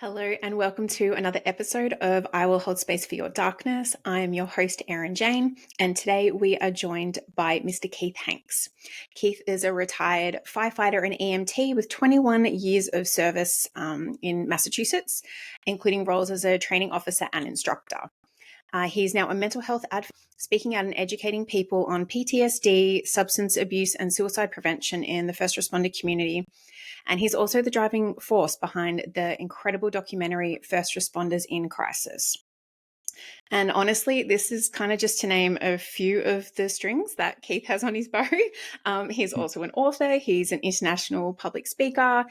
Hello, and welcome to another episode of I Will Hold Space for Your Darkness. I am your host, Erin Jane, and today we are joined by Mr. Keith Hanks. Keith is a retired firefighter and EMT with 21 years of service in Massachusetts, including roles as a training officer and instructor. He's now a mental health advocate, speaking out and educating people on PTSD, substance abuse, and suicide prevention in the first responder community. And he's also the driving force behind the incredible documentary First Responders in Crisis. And honestly, this is kind of just to name a few of the strings that Keith has on his bow. He's also an author. He's an international public speaker.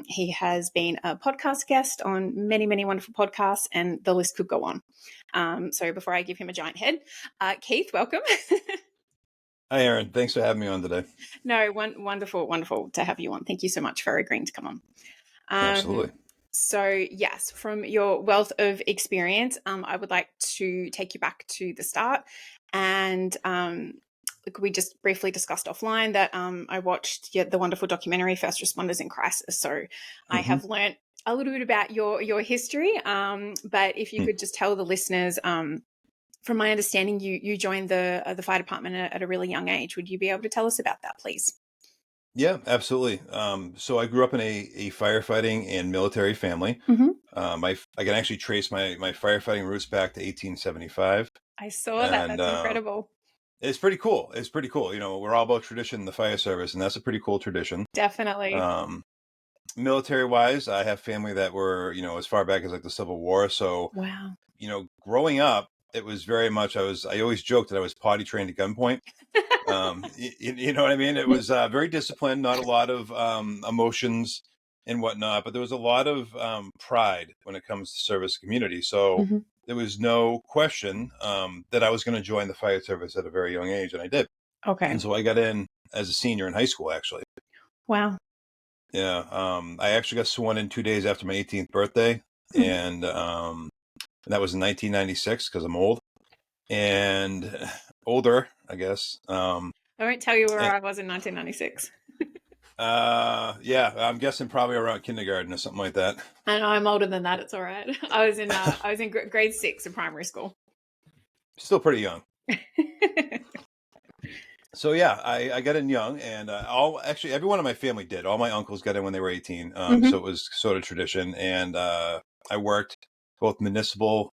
He has been a podcast guest on many, many wonderful podcasts, and the list could go on. So before I give him a giant head, Keith, welcome. Hi, Erin. Thanks for having me on today. No, wonderful to have you on. Thank you so much for agreeing to come on. Absolutely. So yes, from your wealth of experience, I would like to take you back to the start. And we just briefly discussed offline that I watched the wonderful documentary First Responders in Crisis. So I have learnt a little bit about your history. But if you could just tell the listeners, from my understanding, you joined the fire department at a really young age. Would you be able to tell us about that, please? Yeah, absolutely. So I grew up in a firefighting and military family. I can actually trace my firefighting roots back to 1875. I saw that. That's incredible. It's pretty cool. It's pretty cool. You know, we're all about tradition in the fire service, and that's a pretty cool tradition. Definitely. Military wise, I have family that were, as far back as like the Civil War. So, wow. Growing up, it was very much, I always joked that I was potty trained at gunpoint. You know what I mean? It was very disciplined, not a lot of emotions and whatnot, but there was a lot of pride when it comes to service community. So there was no question that I was going to join the fire service at a very young age, and I did. Okay. And so I got in as a senior in high school, actually. Wow. Yeah. I actually got sworn in 2 days after my 18th birthday, and that was in 1996 because I'm old and older, I guess. I won't tell you where I was in 1996. Yeah, I'm guessing probably around kindergarten or something like that. I know I'm older than that. It's all right. I was in grade 6 in primary school. Still pretty young. So yeah, I got in young, and every one of my family did. All my uncles got in when they were 18. So it was sort of tradition, and I worked both municipal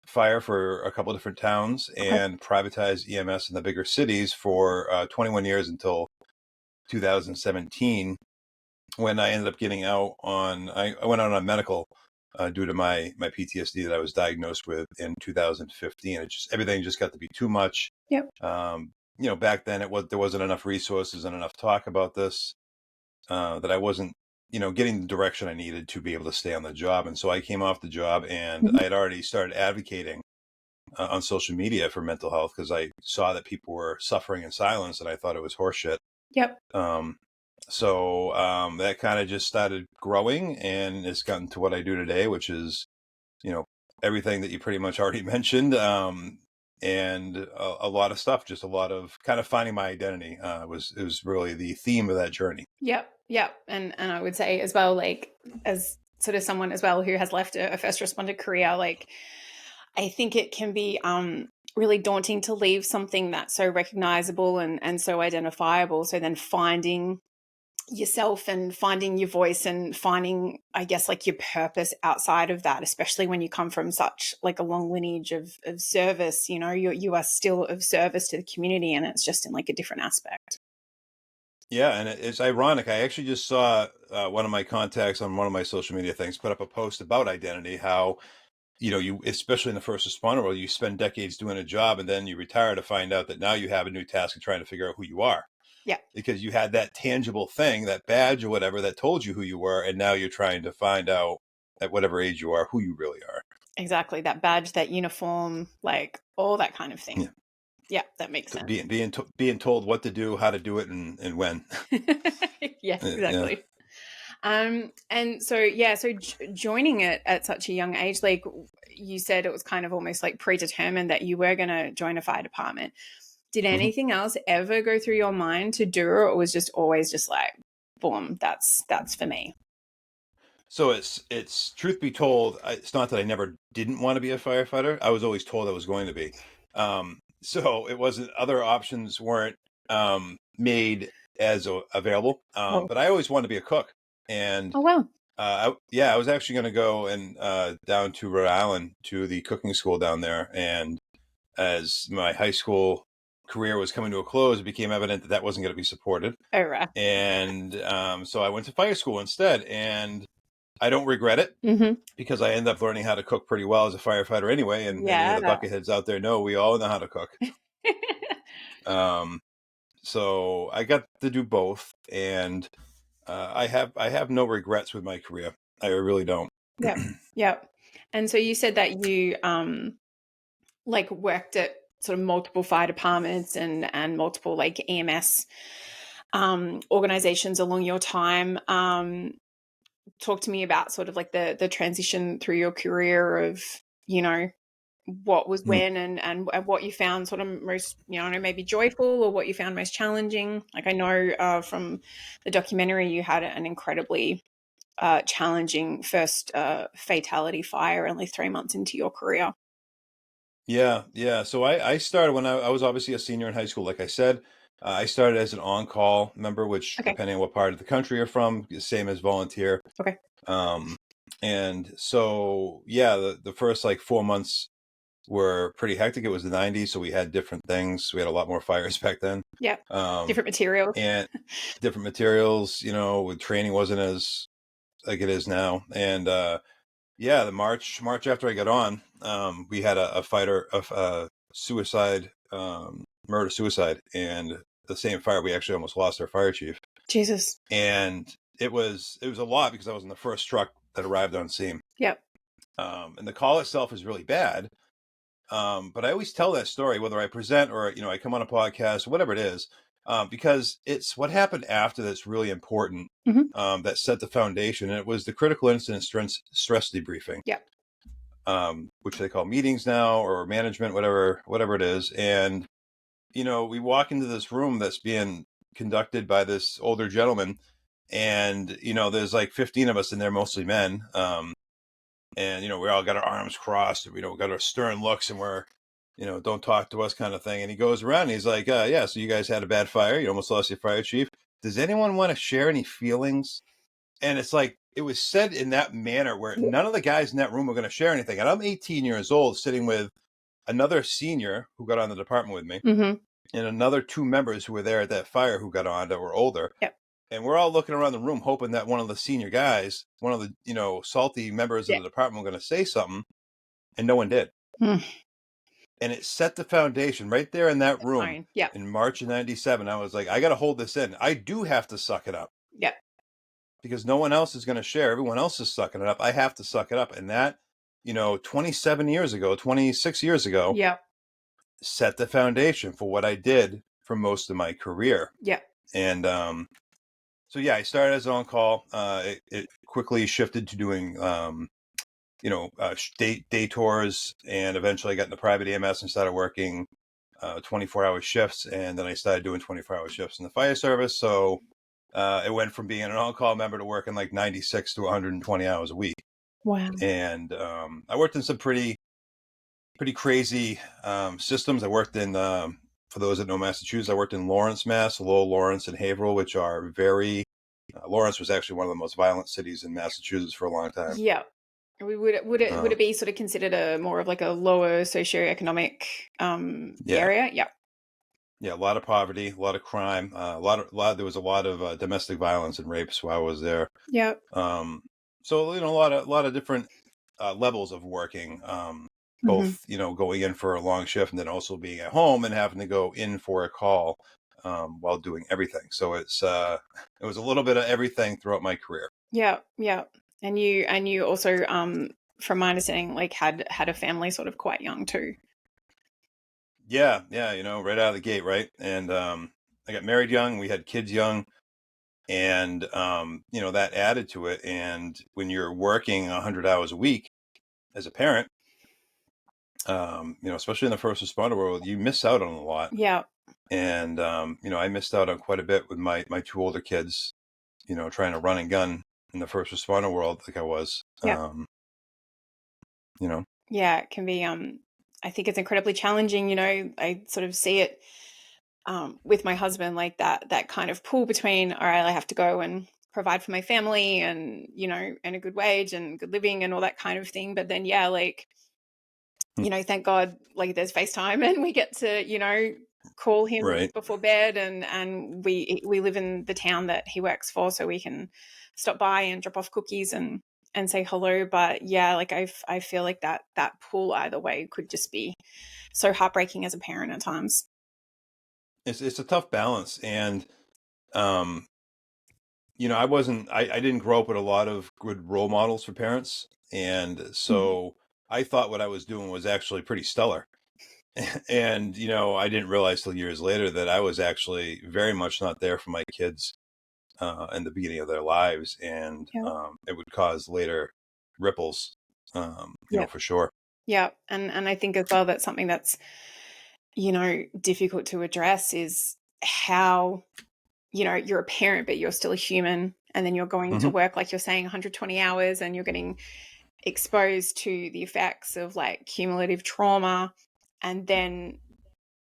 fire for a couple of different towns and privatized EMS in the bigger cities for 21 years until 2017, when I ended up getting out I went out on medical due to my PTSD that I was diagnosed with in 2015. Everything just got to be too much. Yep. Back then there wasn't enough resources and enough talk about this, that I wasn't getting the direction I needed to be able to stay on the job. And so I came off the job, and I had already started advocating on social media for mental health because I saw that people were suffering in silence, and I thought it was horseshit. Yep. So that kind of just started growing, and it's gotten to what I do today, which is, everything that you pretty much already mentioned. And a lot of stuff, just a lot of kind of finding my identity it was really the theme of that journey. Yep. And I would say as well, like, as sort of someone as well who has left a first responder career, like, I think it can be really daunting to leave something that's so recognizable and so identifiable. So then finding yourself and finding your voice and finding, I guess, like your purpose outside of that, especially when you come from such like a long lineage of service, you are still of service to the community, and it's just in like a different aspect. Yeah, and it's ironic. I actually just saw one of my contacts on one of my social media things put up a post about identity, how, you, especially in the first responder world, you spend decades doing a job, and then you retire to find out that now you have a new task of trying to figure out who you are. Yeah. Because you had that tangible thing, that badge or whatever that told you who you were, and now you're trying to find out at whatever age you are who you really are. Exactly. That badge, that uniform, like all that kind of thing. Yeah, that makes sense. Being told what to do, how to do it, and when. Yes, exactly. Yeah. And so, joining it at such a young age, like you said, it was kind of almost like predetermined that you were going to join a fire department. Did anything else ever go through your mind to do, or it was just always just like, boom, that's for me? So it's truth be told, it's not that I never didn't want to be a firefighter. I was always told I was going to be. So it wasn't, other options weren't made as available. Oh, But I always wanted to be a cook, and oh wow. yeah, I was actually going to go and down to Rhode Island to the cooking school down there. And as my high school career was coming to a close, it became evident that that wasn't going to be supported. Oh, right. And so I went to fire school instead, and I don't regret it Mm-hmm. because I ended up learning how to cook pretty well as a firefighter anyway. And any of the Yeah. bucketheads out there know we all know how to cook. Um, so I got to do both, and I have no regrets with my career. I really don't. Yep. Yep. And so you said that you like worked at sort of multiple fire departments and multiple like EMS organizations along your time. Talk to me about sort of like the transition through your career of, you know, what was Mm. when and what you found sort of most, you know, maybe joyful, or what you found most challenging. Like I know from the documentary you had an incredibly challenging first fatality fire only 3 months into your career. Yeah, yeah. So I started when I was obviously a senior in high school. Like I said, I started as an on-call member, which Okay. depending on what part of the country you're from, is same as volunteer. Okay. Um, and so yeah, the first like 4 months were pretty hectic. It was the '90s, so we had different things. We had a lot more fires back then. Yeah. Um, Different materials. and different materials, with training wasn't as like it is now. And yeah, the March after I got on, we had a fighter of suicide, murder suicide, and the same fire we actually almost lost our fire chief. Jesus. And it was a lot because I was in the first truck that arrived on scene. Yep. And the call itself is really bad. But I always tell that story, whether I present or I come on a podcast, whatever it is, because it's what happened after that's really important. Hmm. That set the foundation, and it was the critical incident stress debriefing, Yep. which they call meetings now, or management, whatever it is. And we walk into this room that's being conducted by this older gentleman, and there's like 15 of us in there, mostly men. And we all got our arms crossed, and we got our stern looks, and we're don't talk to us kind of thing. And he goes around and he's like, yeah, so you guys had a bad fire, you almost lost your fire chief. Does anyone want to share any feelings? And it's like, it was said in that manner where none of the guys in that room were going to share anything. And I'm 18 years old, sitting with another senior who got on the department with me, Hmm. and another two members who were there at that fire who got on that were older. Yep. And we're all looking around the room hoping that one of the senior guys, one of the, salty members of Yeah. the department, were going to say something, and no one did. Mm. And it set the foundation right there in that room Fine. Yep. in March of '97. I was like, I got to hold this in. I do have to suck it up Yep. because no one else is going to share. Everyone else is sucking it up. I have to suck it up. And that, 27 years ago, 26 years ago, Yep. set the foundation for what I did for most of my career. Yep. And so, yeah, I started as an on-call. It quickly shifted to doing, day tours, and eventually I got into private EMS and started working 24-hour shifts. And then I started doing 24-hour shifts in the fire service. So it went from being an on-call member to working like 96 to 120 hours a week. Wow. And I worked in some pretty crazy systems. I worked in, for those that know Massachusetts, I worked in Lawrence, Mass, Lowell, Lawrence, and Haverhill, which are very, Lawrence was actually one of the most violent cities in Massachusetts for a long time. Yep. Would it be sort of considered a more of like a lower socioeconomic Yeah. area? Yep. Yeah, a lot of poverty, a lot of crime, there was a lot of domestic violence and rapes while I was there. Yep. So a lot of different levels of working, both going in for a long shift and then also being at home and having to go in for a call while doing everything. So it was a little bit of everything throughout my career. Yeah, yeah. And you also, from my understanding, like had a family sort of quite young too. Yeah, right out of the gate, right? And I got married young, we had kids young, and that added to it. And when you're working 100 hours a week as a parent, especially in the first responder world, you miss out on a lot. Yeah. And I missed out on quite a bit with my two older kids, trying to run and gun in the first responder world like I was. Yeah. You know. Yeah, it can be, I think it's incredibly challenging, I sort of see it, with my husband, like that kind of pull between, all right, I have to go and provide for my family and, and a good wage and good living and all that kind of thing. But then, yeah, like, thank God, like there's FaceTime and we get to, call him Right. before bed, and we live in the town that he works for, so we can stop by and drop off cookies and say hello. But yeah, like I feel like that pull either way could just be so heartbreaking as a parent at times. It's a tough balance, and um, I didn't grow up with a lot of good role models for parents, and Mhm. so I thought what I was doing was actually pretty stellar. And I didn't realize till years later that I was actually very much not there for my kids in the beginning of their lives, and Yeah. it would cause later ripples, Yeah. for sure. Yeah. And I think as well that's something that's, difficult to address is how, you're a parent, but you're still a human. And then you're going to Hmm. work, like you're saying, 120 hours, and you're getting exposed to the effects of like cumulative trauma, and then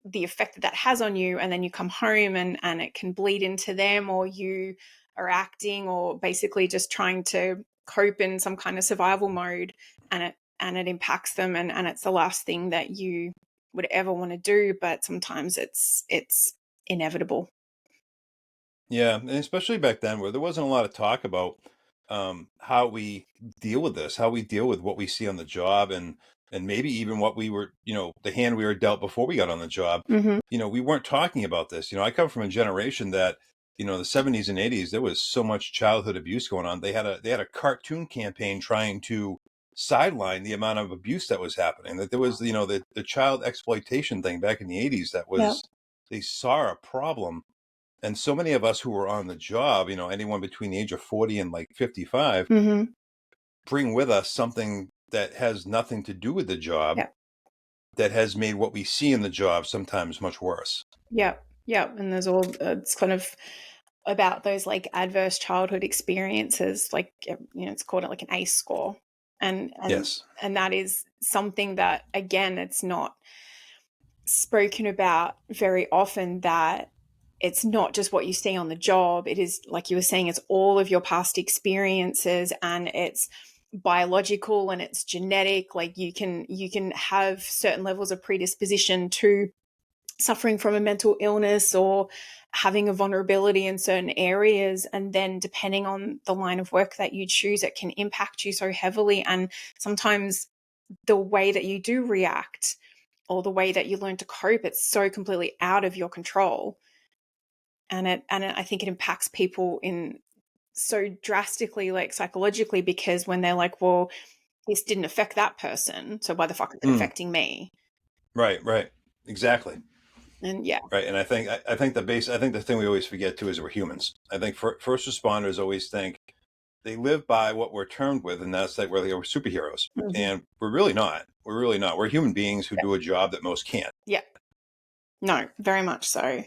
the effect that has on you. And then you come home, and it can bleed into them, or you are acting or basically just trying to cope in some kind of survival mode, and it impacts them, and it's the last thing that you would ever want to do, but sometimes it's inevitable. Yeah, and especially back then where there wasn't a lot of talk about how we deal with this, how we deal with what we see on the job, and maybe even what we were, the hand we were dealt before we got on the job. Hmm. We weren't talking about this. I come from a generation that, the 70s and 80s, there was so much childhood abuse going on. They had a cartoon campaign trying to sideline the amount of abuse that was happening. That there was, the child exploitation thing back in the 80s that Yeah. was, they saw a problem, and so many of us who were on the job, anyone between the age of 40 and like 55, Hmm. bring with us something that has nothing to do with the job, Yeah. that has made what we see in the job sometimes much worse. Yeah. Yeah. And there's all, it's kind of about those like adverse childhood experiences, like, it's called like an ACE score. And Yes. and that is something that, again, it's not spoken about very often, that it's not just what you see on the job. It is, like you were saying, it's all of your past experiences, and it's biological and it's genetic. Like you can have certain levels of predisposition to suffering from a mental illness or having a vulnerability in certain areas, and then depending on the line of work that you choose, it can impact you so heavily. And sometimes the way that you do react, or the way that you learn to cope, it's so completely out of your control. I think it impacts people in so drastically, like psychologically, because when they're like, well, this didn't affect that person, so why the fuck is it Mm, affecting me? right, right. Exactly. And yeah. Right. And I think the thing we always forget too is we're humans. I think first responders always think they live by what we're termed with, and that's like we're superheroes. Mhm. And we're really not. We're really not. We're human beings who do a job that most can't. Yeah. No, very much so.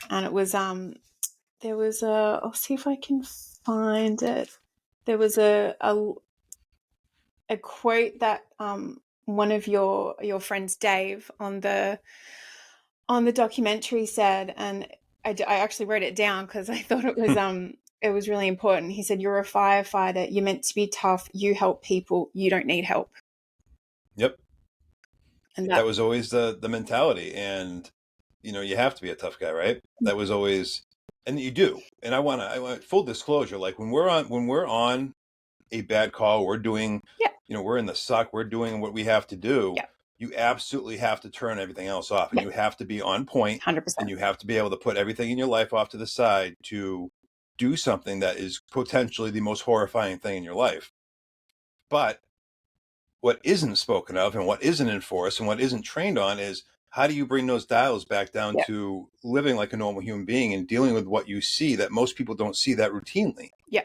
And it was there was a, I'll see if I can find it. There was a quote that one of your friends, Dave, on the documentary said, and I actually wrote it down because I thought it was really important. He said, "You're a firefighter. You're meant to be tough. You help people. You don't need help." Yep. And that, That was always the mentality. And you have to be a tough guy, right? That was always, and you do. And I want full disclosure, like when we're on a bad call, we're doing, yeah, we're in the suck, we're doing what we have to do. yeah, You absolutely have to turn everything else off, and yeah, you have to be on point, 100%. and you have to be able to put everything in your life off to the side to do something that is potentially the most horrifying thing in your life. But what isn't spoken of, and what isn't enforced, and what isn't trained on is, how do you bring those dials back down Yeah, to living like a normal human being and dealing with what you see that most people don't see that routinely. yeah.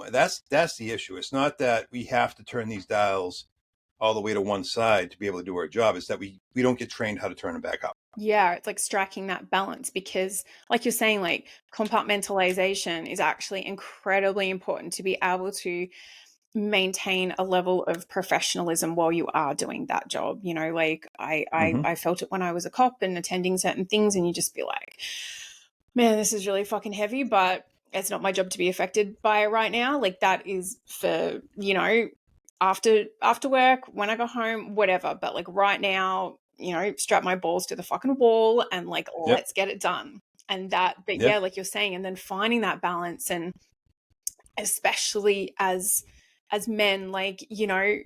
That's the issue. It's not that we have to turn these dials all the way to one side to be able to do our job. It's that we don't get trained how to turn them back up. Yeah, it's like striking that balance because, like you're saying, like compartmentalization is actually incredibly important to be able to maintain a level of professionalism while you are doing that job. You know, like Hmm. I felt it when I was a cop and attending certain things, and you just be like, man, this is really fucking heavy, but it's not my job to be affected by it right now. Like that is for, you know, after work, when I go home, whatever. But like right now, you know, strap my balls to the fucking wall and like Yep. let's get it done. And that, but Yep. yeah, like you're saying, and then finding that balance, and especially as men, like, you know,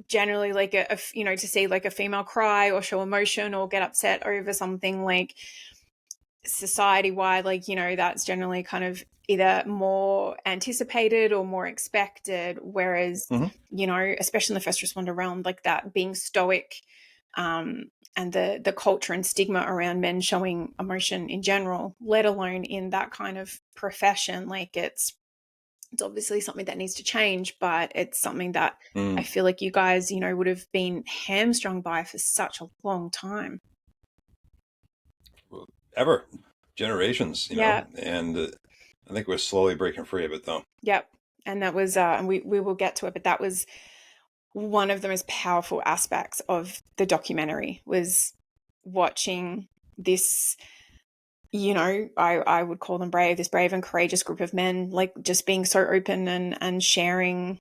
generally like you know, to see like a female cry or show emotion or get upset over something, like society wide, like, you know, that's generally kind of either more anticipated or more expected. Whereas, Hmm. you know, especially in the first responder realm, like that being stoic, and the culture and stigma around men showing emotion in general, let alone in that kind of profession, like it's obviously something that needs to change, but it's something that I Mm. feel like you guys, you know, would have been hamstrung by for such a long time. Ever generations, Yeah. and I think we're slowly breaking free of it, though. Yep. And that was, and we will get to it, but that was one of the most powerful aspects of the documentary was watching this, you know, I would call them brave, this brave and courageous group of men, like just being so open and sharing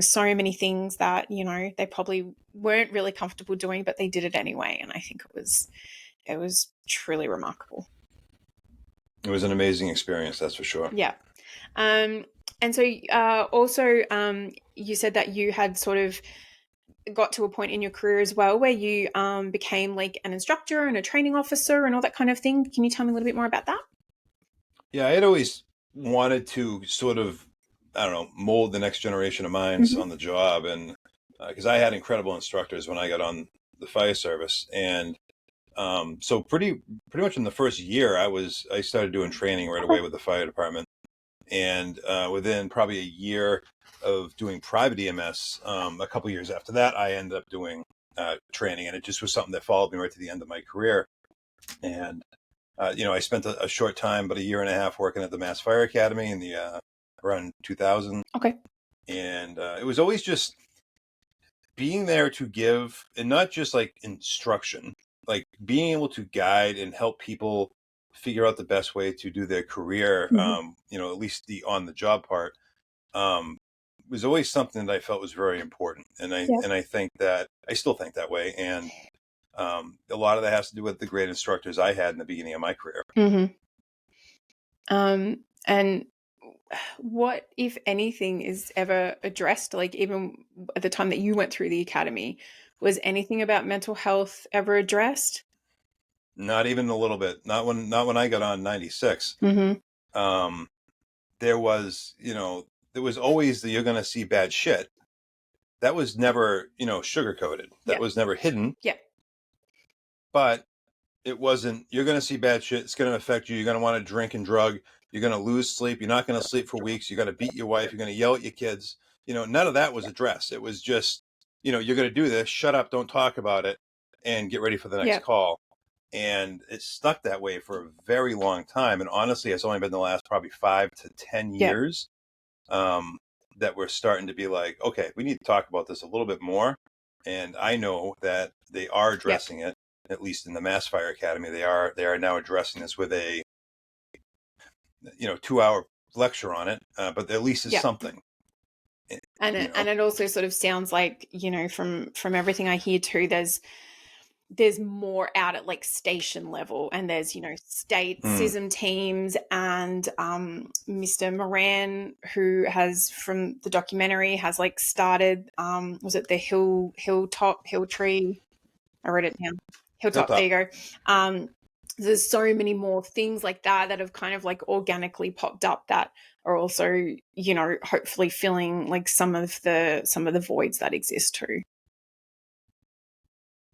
so many things that, you know, they probably weren't really comfortable doing, but they did it anyway. And I think it was truly remarkable. It was an amazing experience, that's for sure. Yeah. Um, and so also, you said that you had sort of got to a point in your career as well where you became like an instructor and a training officer and all that kind of thing. Can you tell me a little bit more about that? Yeah, I had always wanted to sort of, I don't know, mold the next generation of minds Mm-hmm. on the job, and because I had incredible instructors when I got on the fire service, and so pretty much in the first year, I started doing training right Okay. away with the fire department, and within probably a year of doing private EMS, a couple years after that, I ended up doing training, and it just was something that followed me right to the end of my career, and I spent a short time, about a year and a half, working at the Mass Fire Academy in the around 2000, Okay. and it was always just being there to give, and not just like instruction, like being able to guide and help people figure out the best way to do their career. Mm-hmm. At least the on the job part um, was always something that I felt was very important, and I Yeah. and I think that I still think that way, and a lot of that has to do with the great instructors I had in the beginning of my career. Mm-hmm. And what, if anything, is ever addressed, like even at the time that you went through the academy, was anything about mental health ever addressed? Not even a little bit. Not when I got on 96. Mm-hmm. Um, there was always the you're going to see bad shit. That was never, sugar coated. That Yeah. was never hidden. Yeah. But it wasn't. You're going to see bad shit. It's going to affect you. You're going to want to drink and drug. You're going to lose sleep. You're not going to sleep for weeks. You're going to beat your wife. You're going to yell at your kids. None of that was addressed. It was just, you're going to do this. Shut up. Don't talk about it, and get ready for the next Yeah. call. And it stuck that way for a very long time. And honestly, it's only been the last probably 5 to 10 Yeah. years um, that we're starting to be like, okay, we need to talk about this a little bit more. And I know that they are Yeah. addressing it, at least in the Mass Fire Academy. They are now addressing this with a 2-hour lecture on it, but at least it's Yeah. something. And You know, it also sort of sounds like, you know, from everything I hear too, there's more out at like station level, and there's, you know, state mm, CISM teams, and Mr. Moran, who has, from the documentary, has like started, was it the hill tree, I wrote it down, hilltop, there hilltop. you go. There's so many more things like that have kind of like organically popped up that are also, you know, hopefully filling like some of the voids that exist too.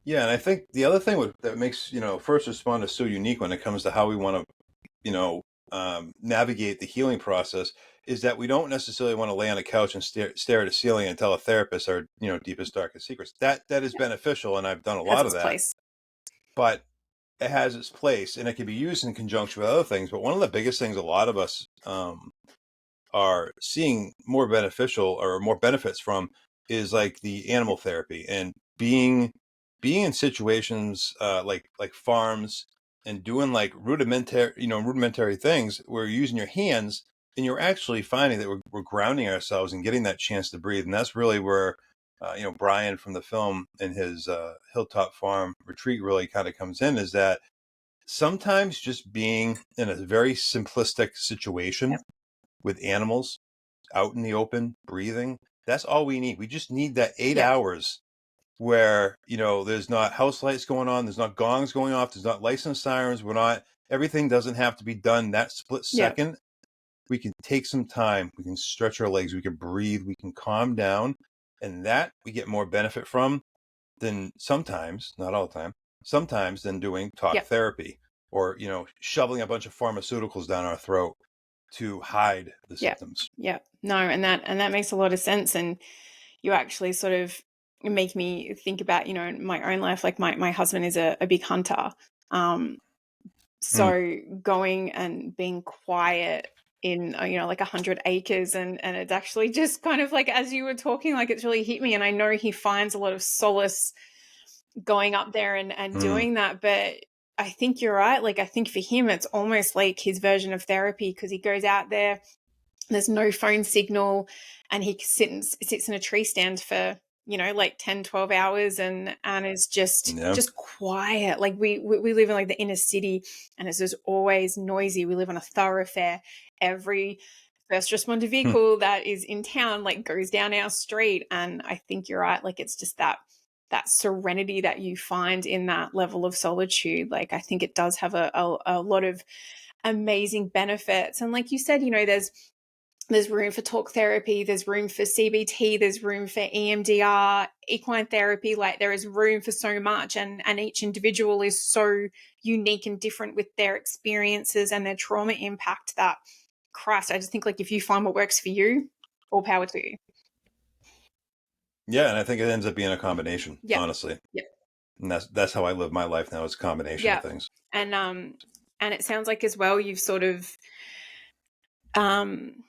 Yeah, and I think the other thing that makes first responders so unique when it comes to how we want to navigate the healing process is that we don't necessarily want to lay on a couch and stare at a ceiling and tell a therapist our deepest darkest secrets. That is beneficial, and I've done a Has lot of its that. place. But it has its place, and it can be used in conjunction with other things. But one of the biggest things a lot of us are seeing more beneficial or more benefits from is like the animal therapy and being in situations like farms and doing like rudimentary things where you're using your hands, and you're actually finding that we're grounding ourselves and getting that chance to breathe. And that's really where Brian from the film and his hilltop farm retreat really kind of comes in, is that sometimes just being in a very simplistic situation Yep. with animals out in the open, breathing, that's all we need. We just need that 8 Yep. hours where, there's not house lights going on, there's not gongs going off, there's not license sirens, everything doesn't have to be done that split Yep. second. We can take some time, we can stretch our legs, we can breathe, we can calm down, and that we get more benefit from than sometimes, not all the time, sometimes than doing talk Yep. therapy or, shoveling a bunch of pharmaceuticals down our throat to hide the Yeah. symptoms. Yeah. No, and that makes a lot of sense. And you actually sort of make me think about, my own life. Like my husband is a big hunter. Mm. So going and being quiet in, like 100 acres, and it's actually just kind of like, as you were talking, like it's really hit me. And I know he finds a lot of solace going up there and Mm. doing that. But I think you're right. Like, I think for him, it's almost like his version of therapy, because he goes out there, there's no phone signal, and he sits in a tree stand for, like 10, 12 hours, and is just Yeah. quiet. Like we live in like the inner city, and it's just always noisy. We live on a thoroughfare. Every first responder Hmm. vehicle that is in town like goes down our street. And I think you're right. Like, it's just that serenity that you find in that level of solitude. Like, I think it does have a lot of amazing benefits. And like you said, there's room for talk therapy, there's room for CBT, there's room for EMDR, equine therapy. Like, there is room for so much, and each individual is so unique and different with their experiences and their trauma impact. That, Christ, I just think, like, if you find what works for you, all power to you. Yeah, and I think it ends up being a combination, Yeah. honestly. Yeah. And that's how I live my life now, is a combination of Yeah. things. And it sounds like as well you've sort of um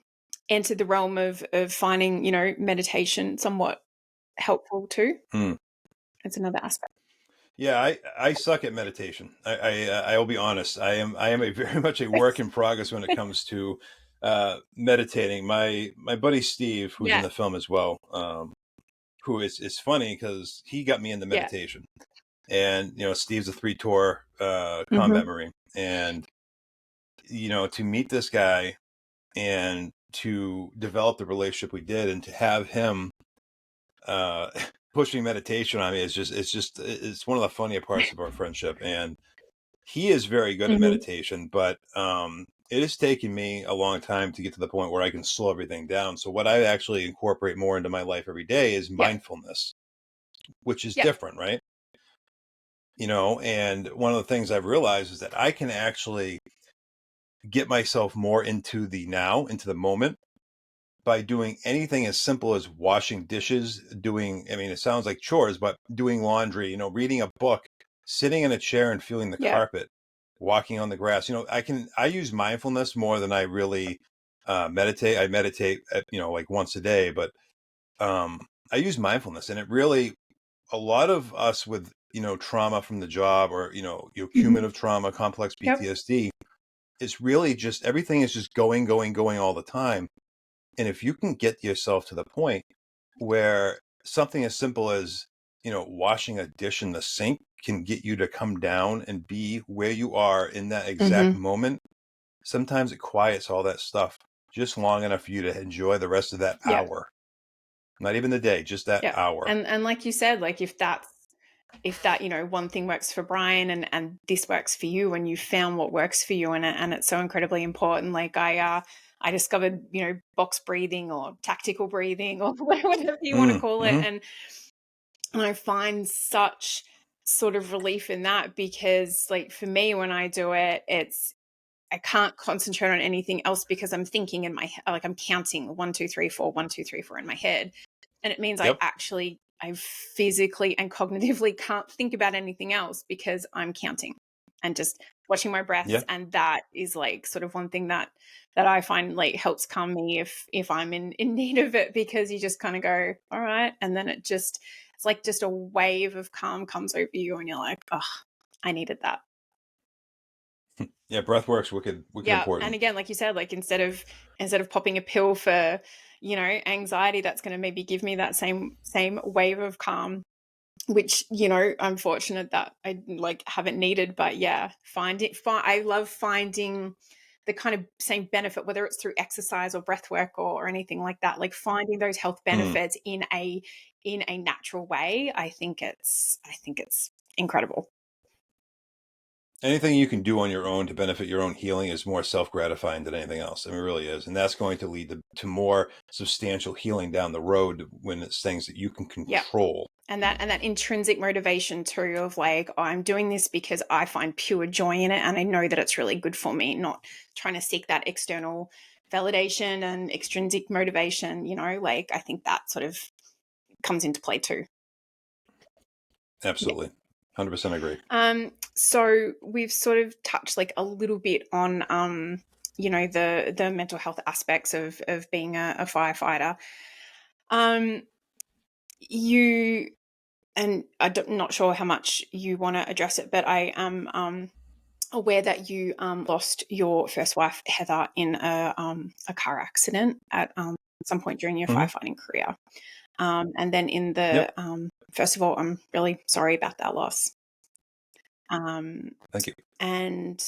entered the realm of finding, meditation somewhat helpful too. Mm. It's another aspect. Yeah, I suck at meditation. I will be honest. I am a very much a work in progress when it comes to meditating. My buddy Steve, who's in Yeah. the film as well, who is funny because he got me into Yeah. meditation. And Steve's a 3 tour combat Mm-hmm. Marine, and to meet this guy and to develop the relationship we did, and to have him uh, pushing meditation on me, it's one of the funnier parts of our friendship. And he is very good at Mm-hmm. meditation, but it has taken me a long time to get to the point where I can slow everything down. So what I actually incorporate more into my life every day is Yep. mindfulness, which is Yep. different, right? And one of the things I've realized is that I can actually get myself more into the now, into the moment, by doing anything as simple as washing dishes, it sounds like chores, but doing laundry, reading a book, sitting in a chair and feeling the Yep. carpet, walking on the grass. I use mindfulness more than I really meditate. I meditate, like once a day, but I use mindfulness, and it really, a lot of us with, trauma from the job, or, Mm-hmm. cumulative trauma, complex Yep. PTSD, it's really just everything is just going, going, going all the time. And if you can get yourself to the point where something as simple as, washing a dish in the sink can get you to come down and be where you are in that exact Mm-hmm. moment, sometimes it quiets all that stuff just long enough for you to enjoy the rest of that Yep. hour. Not even the day, just that Yep. hour. And like you said, like, if that, one thing works for Brian, and this works for you, and you found what works for you, and it's so incredibly important. Like, I discovered, box breathing or tactical breathing or whatever you want to call it. Mm-hmm. And I find such sort of relief in that, because, like, for me, when I do it, I can't concentrate on anything else, because I'm thinking in my head, like, I'm counting 1, 2, 3, 4, 1, 2, 3, 4 in my head. And it means Yep. I physically and cognitively can't think about anything else, because I'm counting and just watching my breaths. Yeah. And that is like sort of one thing that I find like helps calm me if I'm in need of it, because you just kind of go, all right, and then it's like just a wave of calm comes over you, and you're like, oh, I needed that. Yeah. Breath work's wicked Yeah. And important. again, like you said, like instead of popping a pill for, anxiety, that's going to maybe give me that same wave of calm, which, I'm fortunate that I like haven't needed. But yeah, I love finding the kind of same benefit, whether it's through exercise or breath work or anything like that, like finding those health Mm. benefits in a natural way. I think it's incredible. Anything you can do on your own to benefit your own healing is more self-gratifying than anything else. I mean, it really is. And that's going to lead to more substantial healing down the road when it's things that you can Yeah. control. And that intrinsic motivation too, of like, oh, I'm doing this because I find pure joy in it, and I know that it's really good for me, not trying to seek that external validation and extrinsic motivation, like I think that sort of comes into play too. Absolutely. 100% agree. So we've sort of touched like a little bit on the mental health aspects of being a firefighter. You and I'm not sure how much you want to address it, but I am aware that you lost your first wife, Heather, in a car accident at some point during your Mm-hmm. firefighting career. And then Yep. first of all, I'm really sorry about that loss. Thank you. And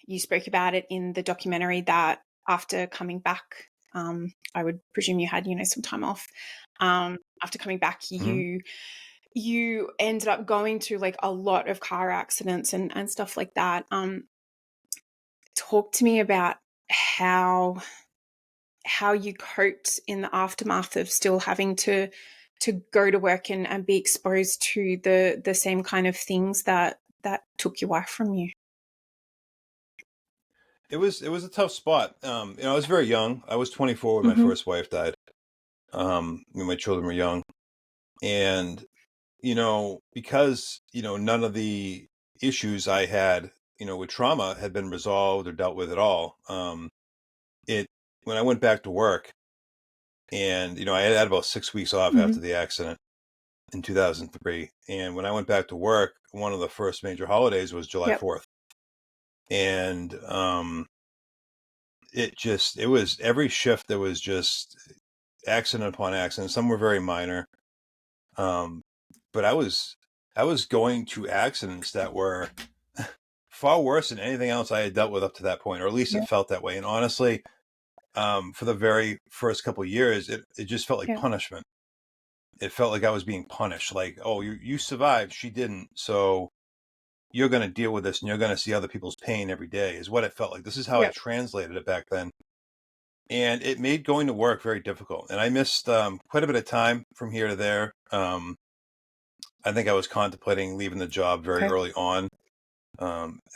you spoke about it in the documentary that after coming back, I would presume you had, some time off. After coming back, Mm-hmm. you ended up going to like a lot of car accidents and stuff like that. Talk to me about how you coped in the aftermath of still having to go to work and be exposed to the same kind of things that took your wife from you. It was a tough spot. I was very young. I was 24 when my Mm-hmm. first wife died. My children were young, and because none of the issues I had, with trauma had been resolved or dealt with at all. It When I went back to work, and I had about 6 weeks off Mm-hmm. after the accident in 2003, and when I went back to work, one of the first major holidays was July Yep. 4th, and it was every shift that was just accident upon accident. Some were very minor. But I was going to accidents that were far worse than anything else I had dealt with up to that point, or at least it Yep. felt that way. And honestly, for the very first couple of years, it just felt like Yep. punishment. It felt like I was being punished. Like, oh, you survived, she didn't, so you're going to deal with this, and you're going to see other people's pain every day. Is what it felt like. This is how I Yep. translated it back then, and it made going to work very difficult. And I missed quite a bit of time from here to there. I think I was contemplating leaving the job very Okay. early on,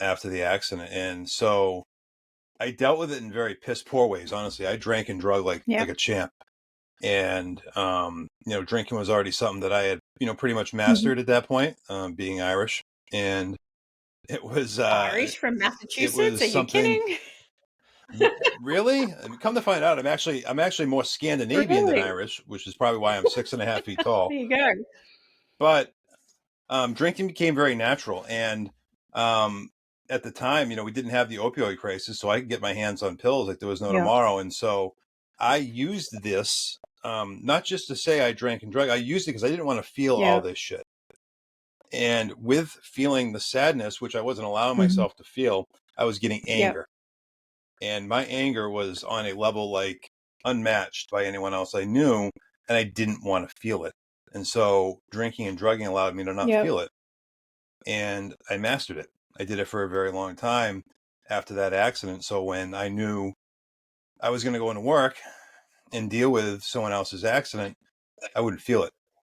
after the accident. And so I dealt with it in very piss poor ways. Honestly, I drank and drug like Yep. a champ. And, drinking was already something that I had, pretty much Mm-hmm. mastered at that point, being Irish. And it was, Irish from it Massachusetts? was Are you something. kidding? Really? I mean, come to find out, I'm actually more Scandinavian than Really? Irish, which is probably why I'm 6.5 feet tall. There you go. But drinking became very natural. And at the time, we didn't have the opioid crisis, so I could get my hands on pills like there was no Yeah. tomorrow. And so I used this, not just to say I drank and drug, I used it because I didn't want to feel all Yeah. this shit. And with feeling the sadness, which I wasn't allowing Mm-hmm. myself to feel, I was getting Yep. anger. And my anger was on a level like unmatched by anyone else I knew, and I didn't want to feel it. And so drinking and drugging allowed me to not Yep. feel it. And I mastered it. I did it for a very long time after that accident. So when I knew I was going to go into work and deal with someone else's accident, I wouldn't feel it.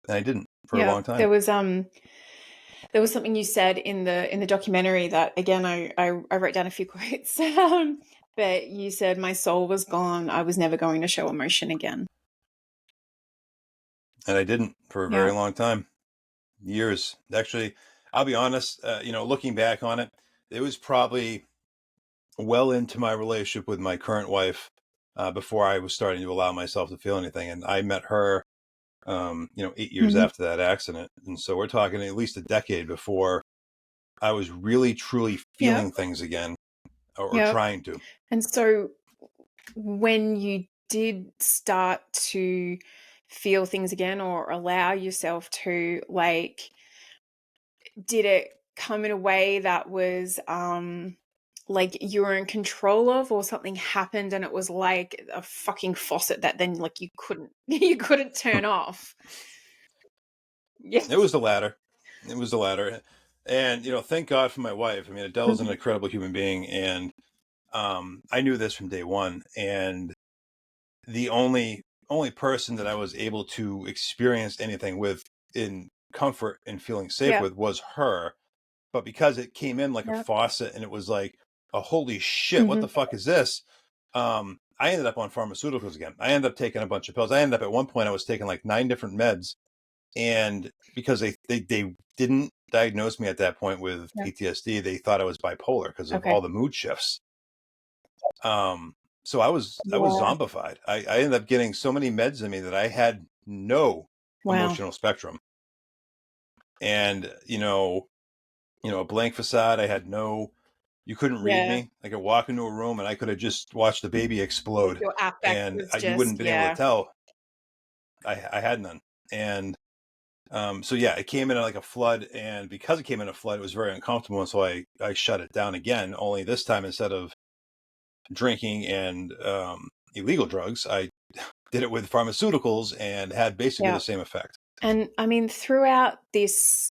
And I didn't for a Yeah. long time. There was something you said in the documentary that again I wrote down a few quotes. But you said my soul was gone. I was never going to show emotion again. And I didn't for a very Yeah. long time. Years. Actually, I'll be honest, looking back on it, it was probably well into my relationship with my current wife, before I was starting to allow myself to feel anything. And I met her, 8 years Mhm. after that accident. And so we're talking at least a decade before I was really, truly Yep. feeling things again, or Yep. trying to. And so when you did start to feel things again or allow yourself to, like, did it come in a way that was like you were in control of, or something happened and it was like a fucking faucet that then like you couldn't you couldn't turn off? Yeah. It was the latter. It was the latter. And, thank God for my wife. I mean, Adele's an Mhm. incredible human being. And I knew this from day one. And the only person that I was able to experience anything with in comfort and feeling safe Yeah. with was her. But because it came in like a Yeah. faucet and it was like, a holy shit, what the Mhm. fuck is this? I ended up on pharmaceuticals again. I ended up taking a bunch of pills. I ended up at one point I was taking like 9 different meds, and because they didn't diagnose me at that point with Yeah. PTSD, they thought I was bipolar because of Okay. all the mood shifts. So I was Yeah. zombified. I ended up getting so many meds in me that I had no Wow. emotional spectrum, and a blank facade. I had no. You couldn't read Yeah. me. I could walk into a room and I could have just watched a baby Like explode, your affect and was you wouldn't just, been able to yeah. tell. I had none, and so yeah, it came in like a flood, and because it came in a flood, it was very uncomfortable, and so I shut it down again. Only this time, instead of drinking and illegal drugs, I did it with pharmaceuticals and had basically Yeah. the same effect. And I mean, throughout this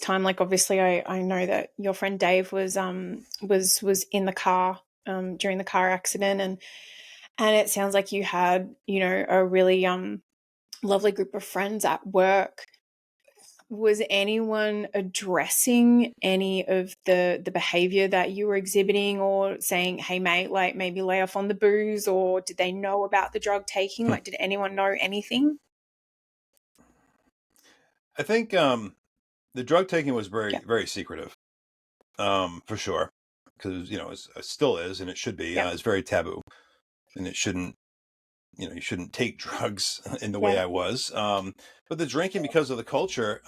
time, like obviously I know that your friend Dave was in the car during the car accident, and it sounds like you had, a really lovely group of friends at work. Was anyone addressing any of the behavior that you were exhibiting, or saying, "Hey mate, like maybe lay off on the booze," or did they know about the drug taking? Like, did anyone know anything? I think the drug taking was Yeah. very, very secretive, for sure, because it still is, and it should be. Yeah. It's very taboo, and it shouldn't. You shouldn't take drugs in the way Yeah. I was. But the drinking, because of the culture,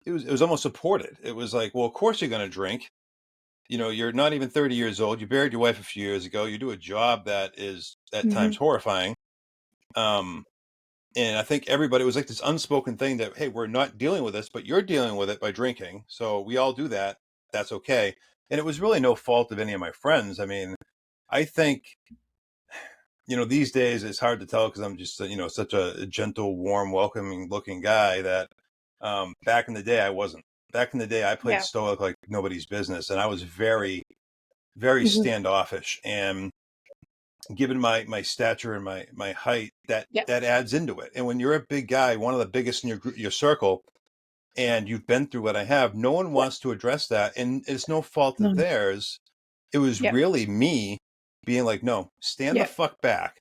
it was almost supported. It was like, well, of course you're going to drink. You're not even 30 years old. You buried your wife a few years ago. You do a job that is at Mhm. times horrifying. Um, and I think everybody, it was like this unspoken thing that, hey, we're not dealing with this, but you're dealing with it by drinking. So we all do that. That's okay. And it was really no fault of any of my friends. I mean, I think, these days it's hard to tell because I'm just, such a gentle, warm, welcoming looking guy that back in the day I wasn't. Back in the day I played Yeah. stoic like nobody's business, and I was very, very Mhm. standoffish. And given my stature and my height, that Yep. that adds into it. And when you're a big guy, one of the biggest in your circle, and you've been through what I have, no one Yep. wants to address that, and it's no fault No. of theirs. It was Yep. really me being like, no, stand the Yep. fuck back.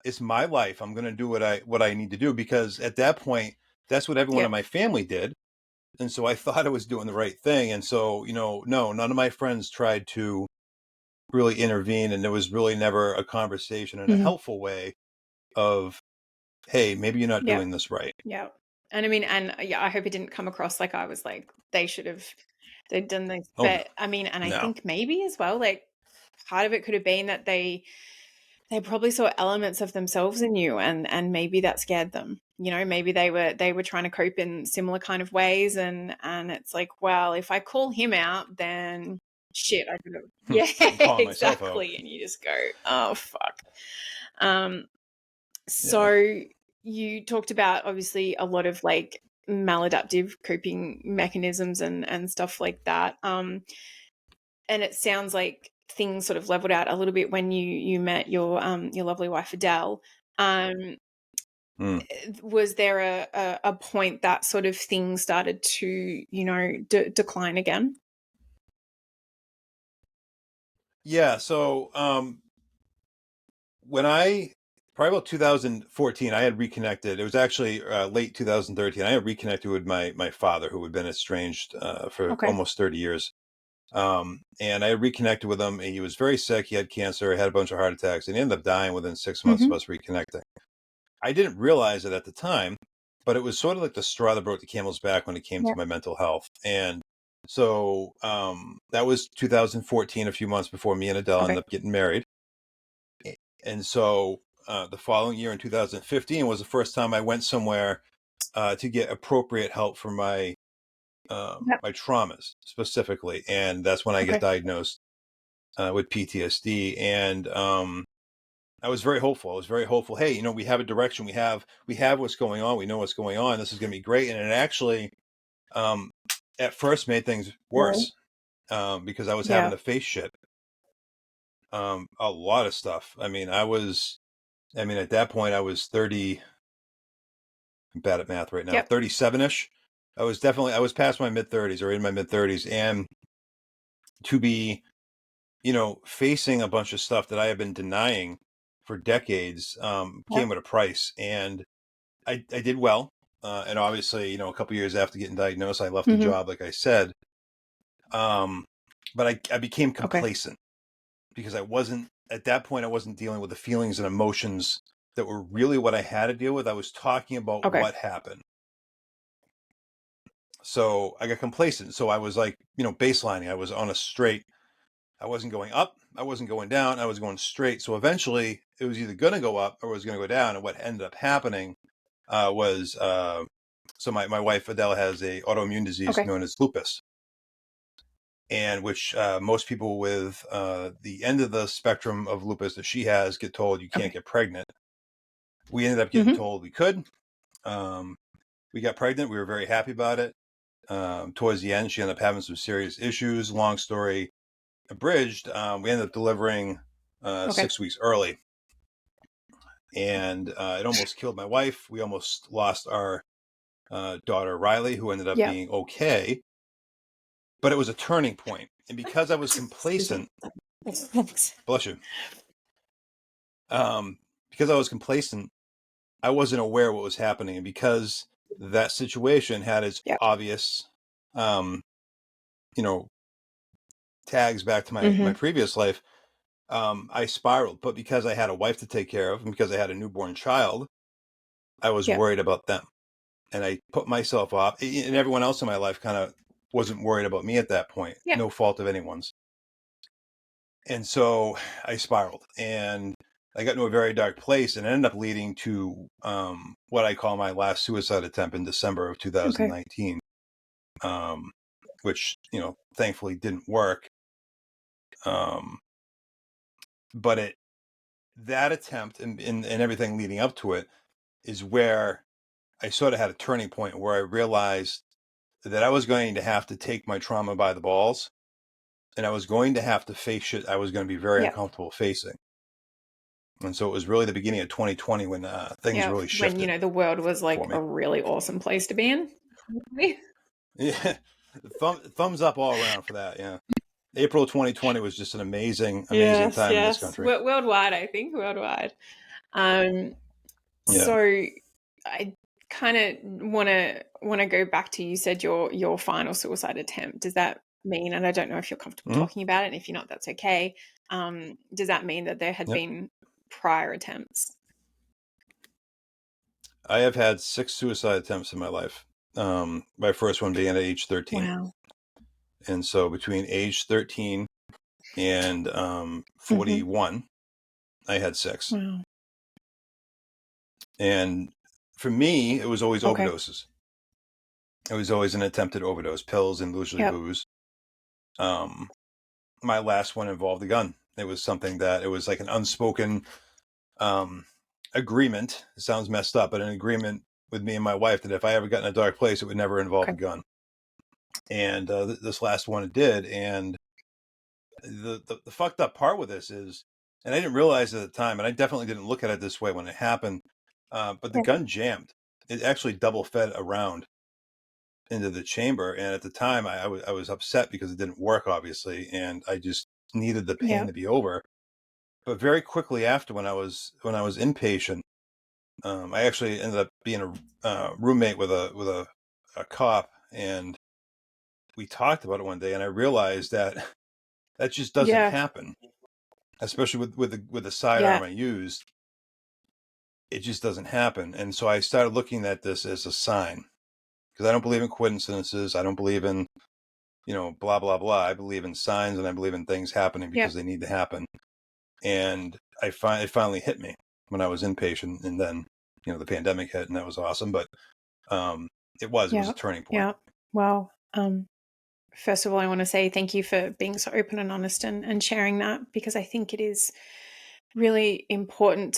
It's my life. I'm going to do what I need to do, because at that point, that's what everyone in Yep. my family did. And so I thought I was doing the right thing. And so, no, none of my friends tried to really intervene. And there was really never a conversation in a Mhm. helpful way of, hey, maybe you're not Yep. doing this right. Yep. And I mean, and yeah, I hope it didn't come across like I was like, they'd done this. Oh, no, But I mean, and I no. think maybe as well, like part of it could have been that they probably saw elements of themselves in you, and maybe that scared them. Maybe they were trying to cope in similar kind of ways, and it's like, well, if I call him out, then shit, I could have. Yeah, I'm calling myself out. exactly. And you just go, oh fuck. Um, Yeah. so you talked about obviously a lot of like maladaptive coping mechanisms and stuff like that. And it sounds like things sort of leveled out a little bit when you met your lovely wife Adele. Um, Mm. was there a point that sort of things started to decline again? Yeah. So when I probably about 2014, I had reconnected. It was actually late 2013. I had reconnected with my father, who had been estranged for Okay. almost 30 years. And I reconnected with him. And he was very sick. He had cancer. He had a bunch of heart attacks, and he ended up dying within 6 months of Mm-hmm. us reconnecting. I didn't realize it at the time, but it was sort of like the straw that broke the camel's back when it came to Yeah. my mental health. And so that was 2014, a few months before me and Adele ended Okay. up getting married. And so the following year in 2015 was the first time I went somewhere to get appropriate help for Yep. my traumas specifically. And that's when I get Okay. diagnosed with PTSD. And I was very hopeful. I was very hopeful. Hey, we have a direction. We have what's going on. We know what's going on. This is going to be great. And it actually, at first, made things Right. worse because I was having Yeah. to face shit, a lot of stuff. At that point, I was 30. I'm bad at math right now. Yep. 37ish. I was past my mid 30s or in my mid 30s, and to be, facing a bunch of stuff that I have been denying for decades Yep. came at a price. And I did well. And obviously, a couple years after getting diagnosed, I left the Mm-hmm. job, like I said. But I became Okay. complacent because at that point, I wasn't dealing with the feelings and emotions that were really what I had to deal with. I was talking about Okay. what happened. So I got complacent. So I was like, baselining. I was on a straight. I wasn't going up. I wasn't going down. I was going straight. So eventually it was either going to go up or it was going to go down. And what ended up happening was so my wife Adele has a autoimmune disease Okay. known as lupus, and which most people with the end of the spectrum of lupus that she has get told you can't Okay. get pregnant. We ended up getting Mm-hmm. told we could. Um, we got pregnant. We were very happy about it. Towards the end, she ended up having some serious issues. Long story abridged, we ended up delivering Okay. 6 weeks early, and it almost killed my wife. We almost lost our daughter Riley, who ended up Yep. being okay, but it was a turning point. And because I was Excuse me. complacent, Thanks. bless you, because I was complacent, I wasn't aware what was happening, and because that situation had its Yep. obvious, um, you know, tags back to my Mm-hmm. previous life, I spiraled. But because I had a wife to take care of, and because I had a newborn child, I was Yep. worried about them, and I put myself off. And everyone else in my life kind of wasn't worried about me at that point. Yep. No fault of anyone's. And so I spiraled, and I got into a very dark place, and it ended up leading to what I call my last suicide attempt in December of Okay. 2019, which thankfully didn't work. Um, but that attempt and everything leading up to it is where I sort of had a turning point where I realized that I was going to have to take my trauma by the balls, and I was going to have to face shit I was going to be very Yep. uncomfortable facing. And so it was really the beginning of 2020 when things Yeah. really When, shifted the world was for like me. a really awesome place to be in. Yeah, thumbs up all around for that. Yeah, April 2020 was just an amazing Yes, time in this yes. country. Worldwide, I think, worldwide. Um, Yeah. so I kind of want to go back to, you said your final suicide attempt. Does that mean, and I don't know if you're comfortable Hmm. talking about it, and if you're not, that's okay. Does that mean that there had Yep. been prior attempts? I have had 6 suicide attempts in my life. My first one being at age 13. Wow. And so between age 13 and Mm-hmm. 41, I had 6. Wow. And for me, it was always Okay. overdoses. It was always an attempted overdose, pills and usually Yep. booze. Um, my last one involved a gun. It was something that it was like an unspoken um, agreement. It sounds messed up, but an agreement with me and my wife that if I ever got in a dark place, it would never involve a Okay. gun. And this last one it did. And the fucked up part with this is, and I didn't realize at the time, and I definitely didn't look at it this way when it happened, but the Yeah. gun jammed. It actually double fed around into the chamber. And at the time, I was upset because it didn't work, obviously, and I just needed the pain Yep. to be over. But very quickly after, when I was inpatient, I actually ended up being a roommate with a cop, and we talked about it one day, and I realized that that just doesn't Yeah. happen, especially with the sidearm Yeah. I used. It just doesn't happen, and so I started looking at this as a sign, because I don't believe in coincidences. I don't believe in, blah blah blah. I believe in signs, and I believe in things happening Yeah. because they need to happen. And it finally hit me when I was inpatient, and then the pandemic hit, and that was awesome. But it was Yeah. a turning point. Yeah. Well, first of all, I want to say thank you for being so open and honest and sharing that, because I think it is really important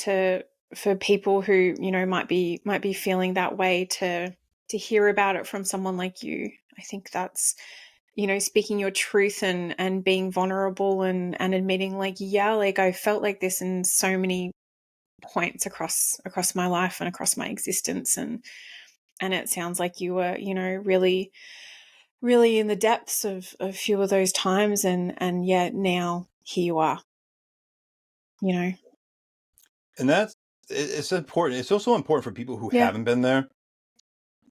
for people who might be feeling that way to hear about it from someone like you. I think that's speaking your truth and being vulnerable and admitting, like, yeah, like I felt like this in so many points across my life and across my existence, and it sounds like you were really really in the depths of a few of those times, and yet now here you are, you know. And it's important. It's also important for people who Yeah. haven't been there,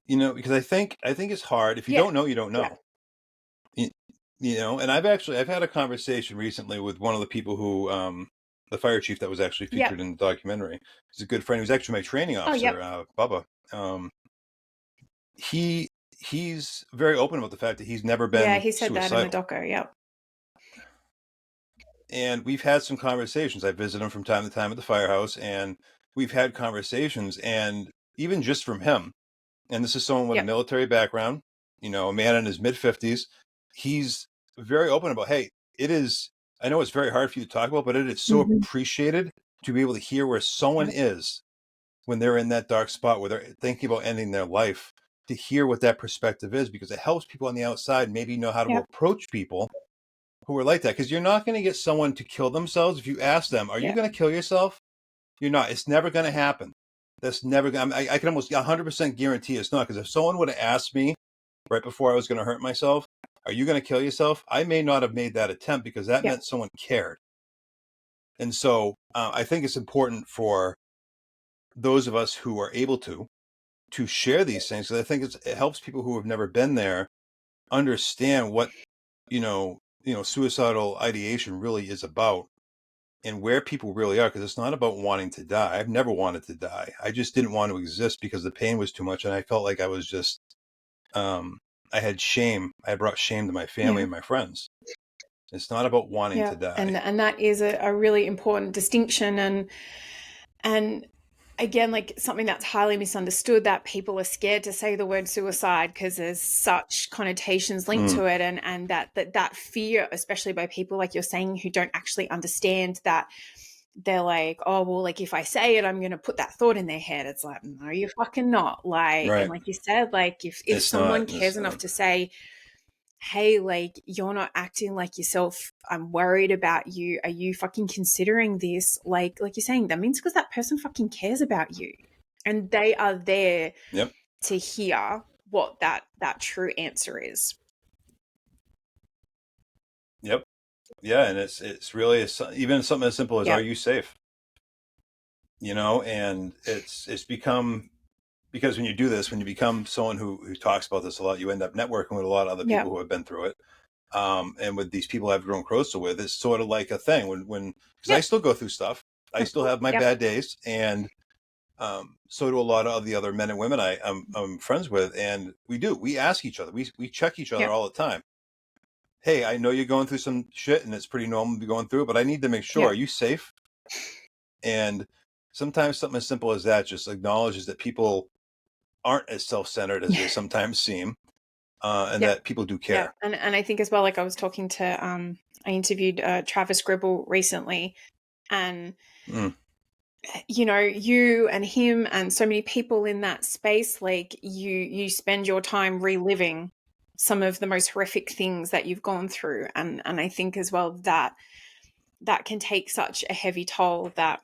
because I think it's hard. If you Yeah. don't know, you don't Yeah. know. You, and I've had a conversation recently with one of the people who, the fire chief that was actually Yeah. featured in the documentary. He's a good friend. He was actually my training Oh, yep. officer, Bubba. Um, he he's very open about the fact that he's never Yeah, been he said that in the suicidal. doco. Yep. And we've had some conversations. I visit him from time to time at the firehouse, and we've had conversations. And even just from him, and this is someone with a Yep. military background, a man in his mid-50s, he's very open about, hey, it is, I know it's very hard for you to talk about, but it is so Mhm. appreciated to be able to hear where someone Yep. is when they're in that dark spot where they're thinking about ending their life, to hear what that perspective is, because it helps people on the outside maybe know how to Yep. approach people who are like that. Because you're not going to get someone to kill themselves if you ask them, are you Yep. going to kill yourself? You're not. It's never going to happen. That's never going to, I can almost 100% guarantee it's not. Because if someone would have asked me right before I was going to hurt myself, are you going to kill yourself? I may not have made that attempt, because that Yep. meant someone cared. And so I think it's important for those of us who are able to share these things. Because I think it helps people who have never been there understand what, suicidal ideation really is about, and where people really are. Because it's not about wanting to die. I've never wanted to die. I just didn't want to exist because the pain was too much. And I felt like I was just, I had shame. I brought shame to my family Yeah. and my friends. It's not about wanting Yeah. to die. And that is a really important distinction, and again, like, something that's highly misunderstood, that people are scared to say the word suicide because there's such connotations linked Mm, to it, and that fear, especially by people like you're saying who don't actually understand that. They're like, oh, well, like, if I say it, I'm going to put that thought in their head. It's like, no, you're fucking not. Like, and right. like you said, like, if It's someone not. cares enough to say, hey, like, you're not acting like yourself, I'm worried about you, are you fucking considering this? Like you're saying, that means because that person fucking cares about you, and they are there Yep. to hear what that true answer is. Yep. Yeah. And it's really, even something as simple as, are Yeah. you safe? And it's become, because when you do this, when you become someone who talks about this a lot, you end up networking with a lot of other Yeah. people who have been through it. And with these people I've grown closer with, it's sort of like a thing because I Yep. still go through stuff. I Of still course. have my Yep. bad days, and so do a lot of the other men and women I'm friends with, and we ask each other, we check each other Yep. all the time. Hey, I know you're going through some shit, and it's pretty normal to be going through it, but I need to make sure, are Yep. you safe? And sometimes something as simple as that just acknowledges that people aren't as self-centered as they sometimes seem, and Yep. that people do Yeah. care. And I think as well, like, I was talking to I interviewed Travis Gribble recently, and Mm, you and him and so many people in that space, like, you spend your time reliving some of the most horrific things that you've gone through, and I think as well that can take such a heavy toll, that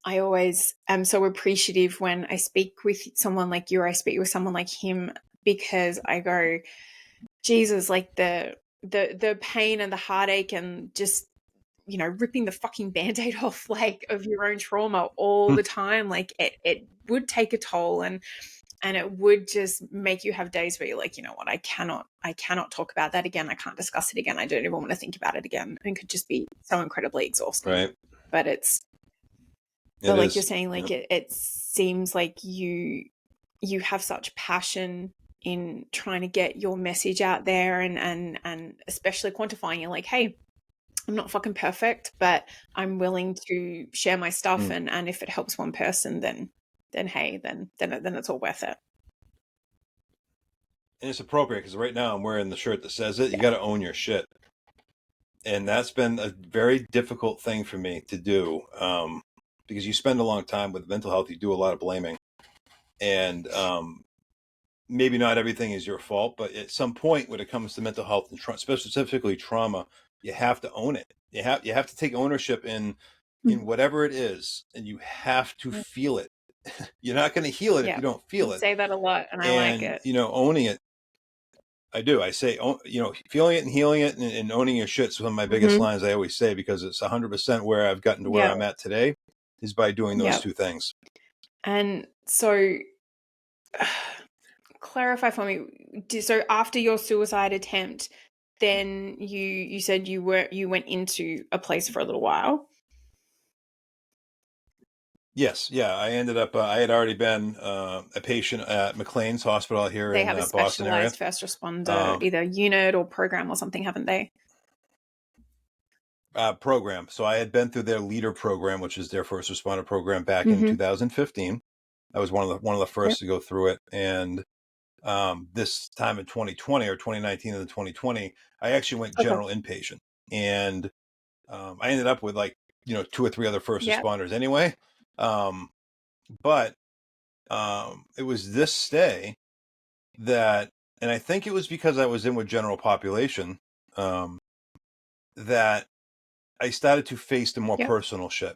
I always am so appreciative when I speak with someone like you, or I speak with someone like him, because I go, Jesus, like, the pain and the heartache and just ripping the fucking band-aid off like of your own trauma all the time, like it would take a toll, and it would just make you have days where you're like, you know what, I cannot talk about that again. I can't discuss it again. I don't even want to think about it again. It could just be so incredibly exhausting. Right. But like you're saying, like Yep. it seems like you have such passion in trying to get your message out there, and especially quantifying it, like, hey, I'm not fucking perfect, but I'm willing to share my stuff, and if it helps one person, then hey, then it's all worth it. And it's appropriate because right now I'm wearing the shirt that says it. You got to own your shit, and that's been a very difficult thing for me to do, because you spend a long time with mental health. You do a lot of blaming, and maybe not everything is your fault, but at some point when it comes to mental health and specifically trauma, you have to own it. You have to take ownership in whatever it is, and you have to feel it. You're not going to heal it if you don't feel You it. say that a lot, and I like And it. owning it. I do. I say, feeling it and healing it, and owning your shit's one of my biggest lines I always say, because it's 100% where I've gotten to where I'm at today is by doing those two things. And so, clarify for me. So after your suicide attempt, then you said you went into a place for a little while. Yes, yeah. I ended up. I had already been a patient at McLean's Hospital here They in have a Boston area. specialized first responder, either unit or program or something, haven't they? Program. So I had been through their leader program, which is their first responder program, back in 2015. I was one of the first to go through it, and this time in 2020 or 2019 and 2020, I actually went general inpatient, and I ended up with like 2 or 3 other first responders anyway. But it was this stay that, and I think it was because I was in with general population, that I started to face the more personal shit.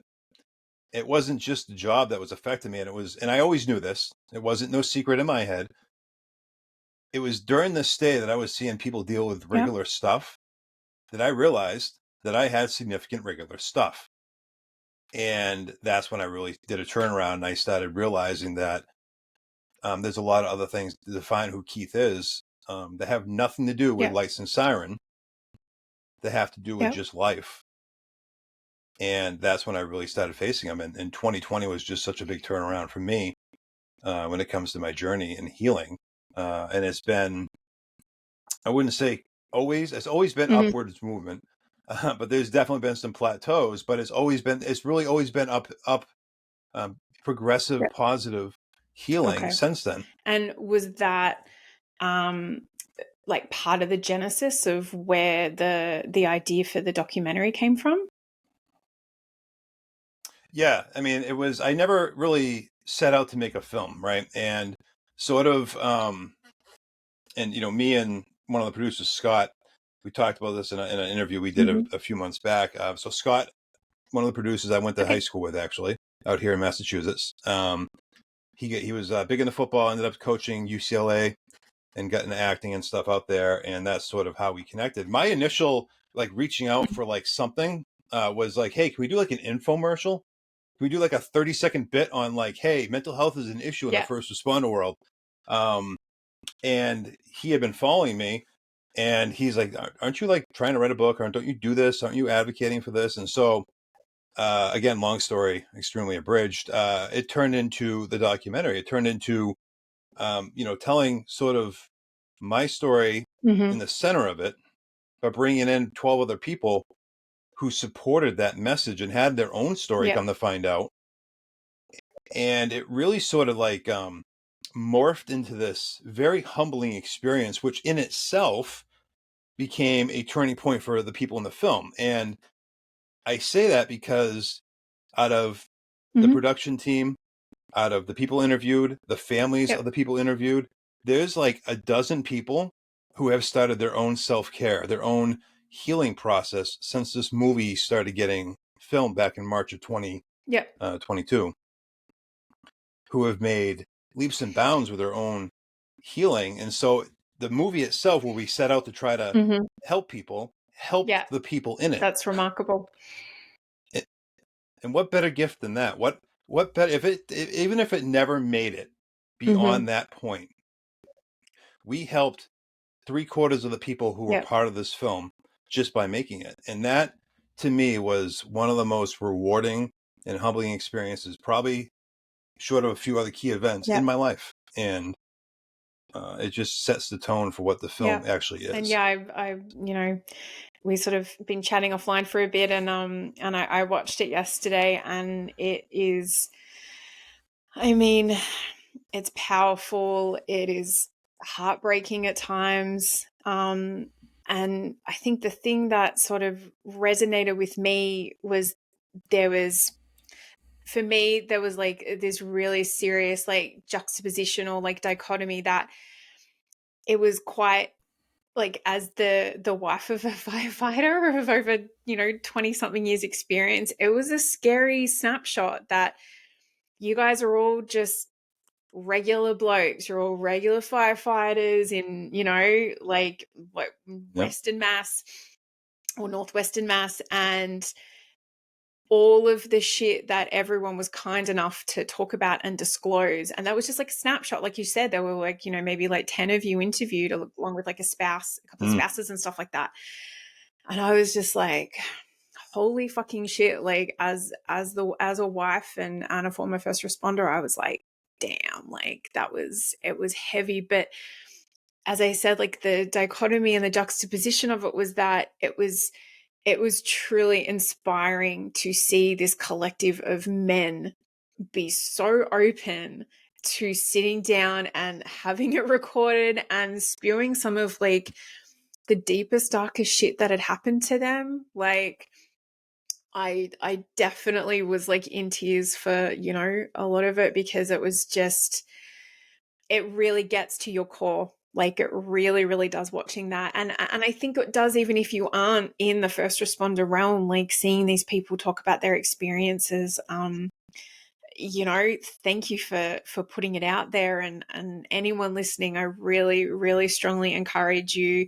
It wasn't just the job that was affecting me, and I always knew this. It wasn't no secret in my head. It was during this stay that I was seeing people deal with regular stuff that I realized that I had significant regular stuff. And that's when I really did a turnaround, and I started realizing that there's a lot of other things to define who Keith is, that have nothing to do with lights and siren, that have to do with just life. And that's when I really started facing them. And 2020 was just such a big turnaround for me when it comes to my journey and healing. And it's been, I wouldn't say always, it's always been upwards movement, but there's definitely been some plateaus, but it's really always been up, progressive, positive healing since then. And was that like part of the genesis of where the idea for the documentary came from? Yeah, I mean, I never really set out to make a film, right? And sort of, and me and one of the producers, Scott, we talked about this in an interview we did a few months back. So Scott, one of the producers I went to high school with, actually, out here in Massachusetts. He was big into football, ended up coaching UCLA, and got into acting and stuff out there, and that's sort of how we connected. My initial like reaching out for like something was like, hey, can we do like an infomercial? Can we do like a 30-second bit on like, hey, mental health is an issue in the first responder world? And he had been following me, and he's like, aren't you like trying to write a book? Or don't you do this? Aren't you advocating for this? And so, again, long story, extremely abridged. It turned into the documentary. It turned into, telling sort of my story in the center of it, but bringing in 12 other people who supported that message and had their own story come to find out. And it really sort of like morphed into this very humbling experience, which in itself became a turning point for the people in the film. And I say that because out of the production team, out of the people interviewed, the families of the people interviewed, there's like a dozen people who have started their own self-care, their own healing process since this movie started getting filmed back in March of 2022, who have made leaps and bounds with their own healing. And so the movie itself, where we set out to try to help people, help Yeah. the people in it. That's remarkable. And what better gift than that? What better even if it never made it beyond Mm-hmm. that point, we helped 3/4 of the people who were Yeah. part of this film just by making it. And that to me was one of the most rewarding and humbling experiences, probably short of a few other key events Yeah. in my life. And it just sets the tone for what the film Yeah. actually And is. yeah, we sort of been chatting offline for a bit, and I watched it yesterday, and it is, I mean, it's powerful. It is heartbreaking at times. And I think the thing that sort of resonated with me was there was, for me, there was like this really serious like juxtaposition or like dichotomy that it was quite like, as the wife of a firefighter of over 20 something years experience, it was a scary snapshot that you guys are all just regular blokes. You're all regular firefighters in like what, Yep. Western Mass or Northwestern Mass, and all of the shit that everyone was kind enough to talk about and disclose. And that was just like a snapshot. Like you said, there were like, maybe like 10 of you interviewed along with like a spouse, a couple of spouses and stuff like that. And I was just like, holy fucking shit. Like as a wife and a former first responder, I was like, damn, like it was heavy. But as I said, like the dichotomy and the juxtaposition of it was that it was truly inspiring to see this collective of men be so open to sitting down and having it recorded and spewing some of like the deepest, darkest shit that had happened to them. Like I definitely was like in tears for, a lot of it, because it was just, it really gets to your core. Like it really, really does, watching that. And I think it does, even if you aren't in the first responder realm, like seeing these people talk about their experiences. Thank you for putting it out there, and anyone listening, I really, really strongly encourage you,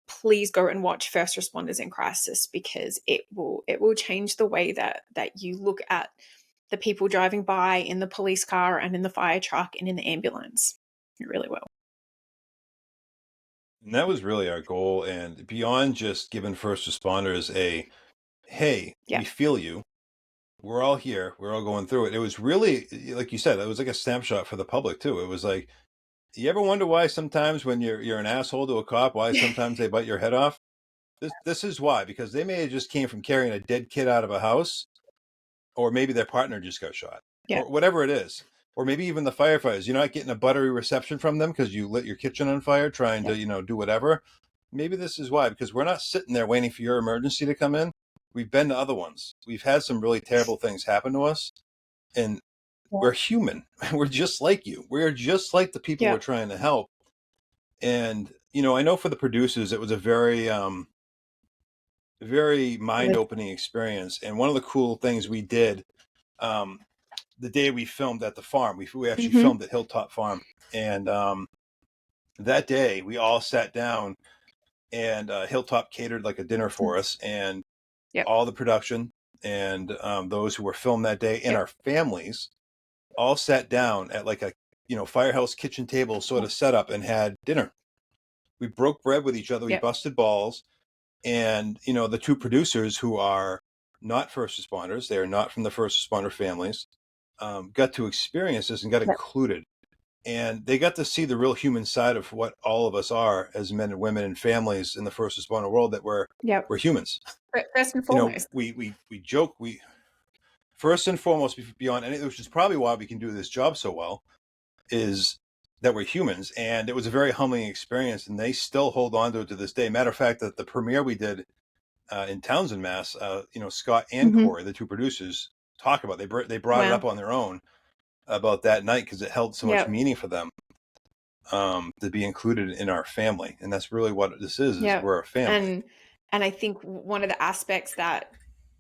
please go and watch First Responders in Crisis, because it will change the way that you look at the people driving by in the police car and in the fire truck and in the ambulance. It really will. And that was really our goal. And beyond just giving first responders a, hey, Yeah. we feel you. We're all here. We're all going through it. It was really, like you said, it was like a snapshot for the public too. It was like, you ever wonder why sometimes when you're an asshole to a cop, why sometimes they bite your head off? This is why, because they may have just came from carrying a dead kid out of a house, or maybe their partner just got shot, Yeah. or whatever it is. Or maybe even the firefighters, you're not getting a buttery reception from them because you lit your kitchen on fire trying to, do whatever. Maybe this is why, because we're not sitting there waiting for your emergency to come in. We've been to other ones. We've had some really terrible things happen to us, and we're human. We're just like you. We're just like the people we're trying to help. And, I know for the producers, it was a very, very mind-opening experience. And one of the cool things we did, the day we filmed at the farm, we actually filmed at Hilltop Farm. And that day we all sat down, and Hilltop catered like a dinner for us, and all the production and those who were filmed that day and our families all sat down at like a firehouse kitchen table sort of setup and had dinner. We broke bread with each other. We busted balls. And the two producers, who are not first responders, they are not from the first responder families, got to experience this and got included. And they got to see the real human side of what all of us are as men and women and families in the first responder world, that we're humans. First and foremost. We joke, we first and foremost, beyond anything, which is probably why we can do this job so well, is that we're humans. And it was a very humbling experience, and they still hold on to it to this day. Matter of fact, that the premiere we did in Townsend, Mass, Scott and Corey, the two producers, talk about, they brought it up on their own about that night, because it held so much meaning for them, to be included in our family. And that's really what this is we're a family. And I think one of the aspects that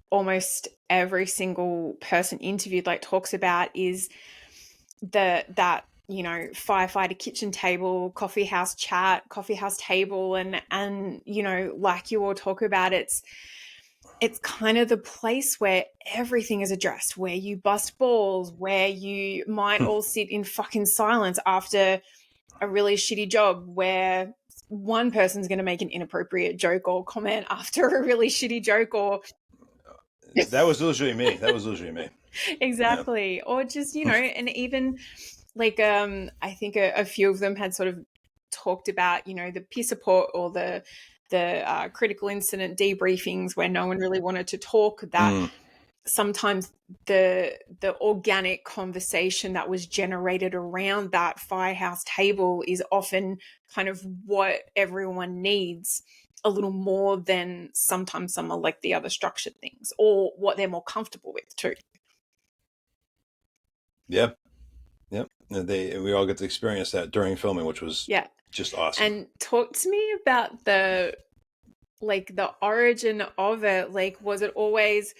almost every single person interviewed like talks about is that firefighter kitchen table, coffee house chat, coffee house table, and like you all talk about, it's kind of the place where everything is addressed, where you bust balls, where you might all sit in fucking silence after a really shitty job, where one person's going to make an inappropriate joke or comment after a really shitty joke, or That was usually me. exactly. Yeah. Or just, and even like I think a few of them had sort of talked about, the peer support or the critical incident debriefings where no one really wanted to talk, that sometimes the organic conversation that was generated around that firehouse table is often kind of what everyone needs a little more than sometimes some of like the other structured things, or what they're more comfortable with too. Yep. We all get to experience that during filming, which was just awesome. And talk to me about the origin of it. Like, was it always,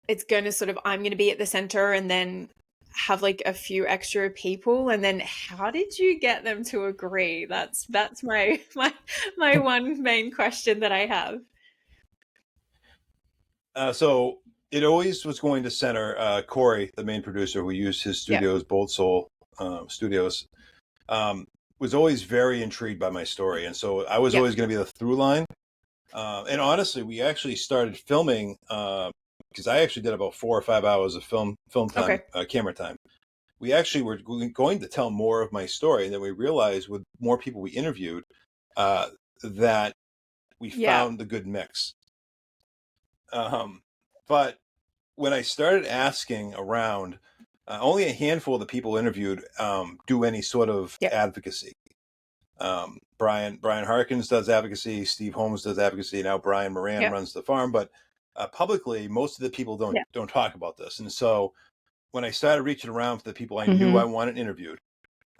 it's going to sort of, I'm going to be at the center and then have like a few extra people, and then how did you get them to agree? That's my one main question that I have. So it always was going to center Corey, the main producer, who used his studios, Bold Soul Studios, was always very intrigued by my story, and so I was always going to be the through line. And honestly, we actually started filming because I actually did about 4 or 5 hours of film time, camera time. We actually were going to tell more of my story, and then we realized with more people we interviewed that we found the good mix. But when I started asking around, only a handful of the people interviewed do any sort of advocacy. Brian Harkins does advocacy. Steve Holmes does advocacy. Now Brian Moran runs the farm. But publicly, most of the people don't talk about this. And so when I started reaching around for the people I knew I wanted interviewed,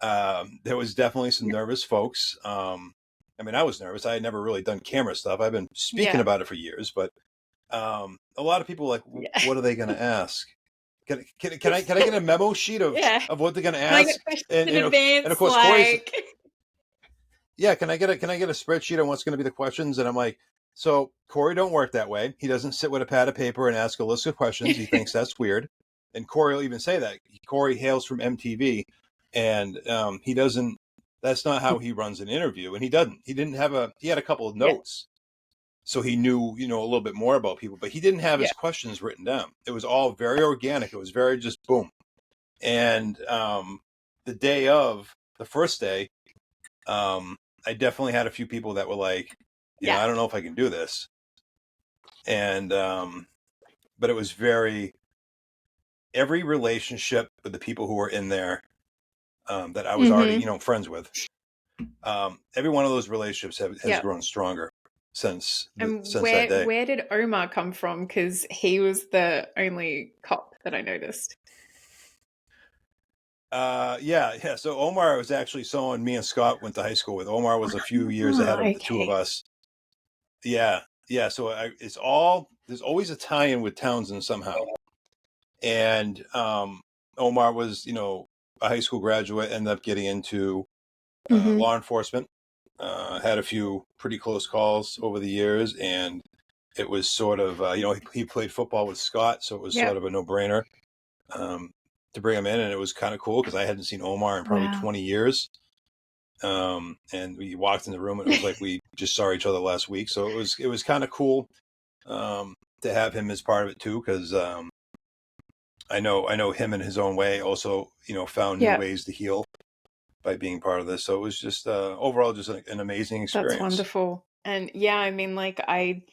there was definitely some nervous folks. I mean, I was nervous. I had never really done camera stuff. I've been speaking about it for years, but a lot of people were like, what are they going to ask? Can I get a memo sheet of what they're going to ask? And of course, Corey's, can I get a spreadsheet on what's going to be the questions? And I'm like, so Corey don't work that way. He doesn't sit with a pad of paper and ask a list of questions. He thinks that's weird. And Corey will even say that. Corey hails from MTV, and he doesn't. That's not how he runs an interview. And he doesn't. He had a couple of notes, so he knew a little bit more about people, but he didn't have his questions written down. It was all very organic. It was very just boom. And the day of the first day, I definitely had a few people that were like, I don't know if I can do this. And but it was every relationship with the people who were in there that I was already, friends with. Every one of those relationships has grown stronger since that day. Where did Omar come from? Because he was the only cop that I noticed. So Omar was actually someone me and Scott went to high school with. Omar was a few years ahead of the two of us. So there's always a tie-in with Townsend somehow. And Omar was, a high school graduate, ended up getting into law enforcement. Had a few pretty close calls over the years, and it was sort of, he played football with Scott, so it was sort of a no-brainer to bring him in, and it was kind of cool because I hadn't seen Omar in probably 20 years. And we walked in the room, and it was like we just saw each other last week, so it was kind of cool to have him as part of it too, because I know him in his own way also, found new ways to heal by being part of this. So it was just overall just an amazing experience. That's wonderful. And I mean, like I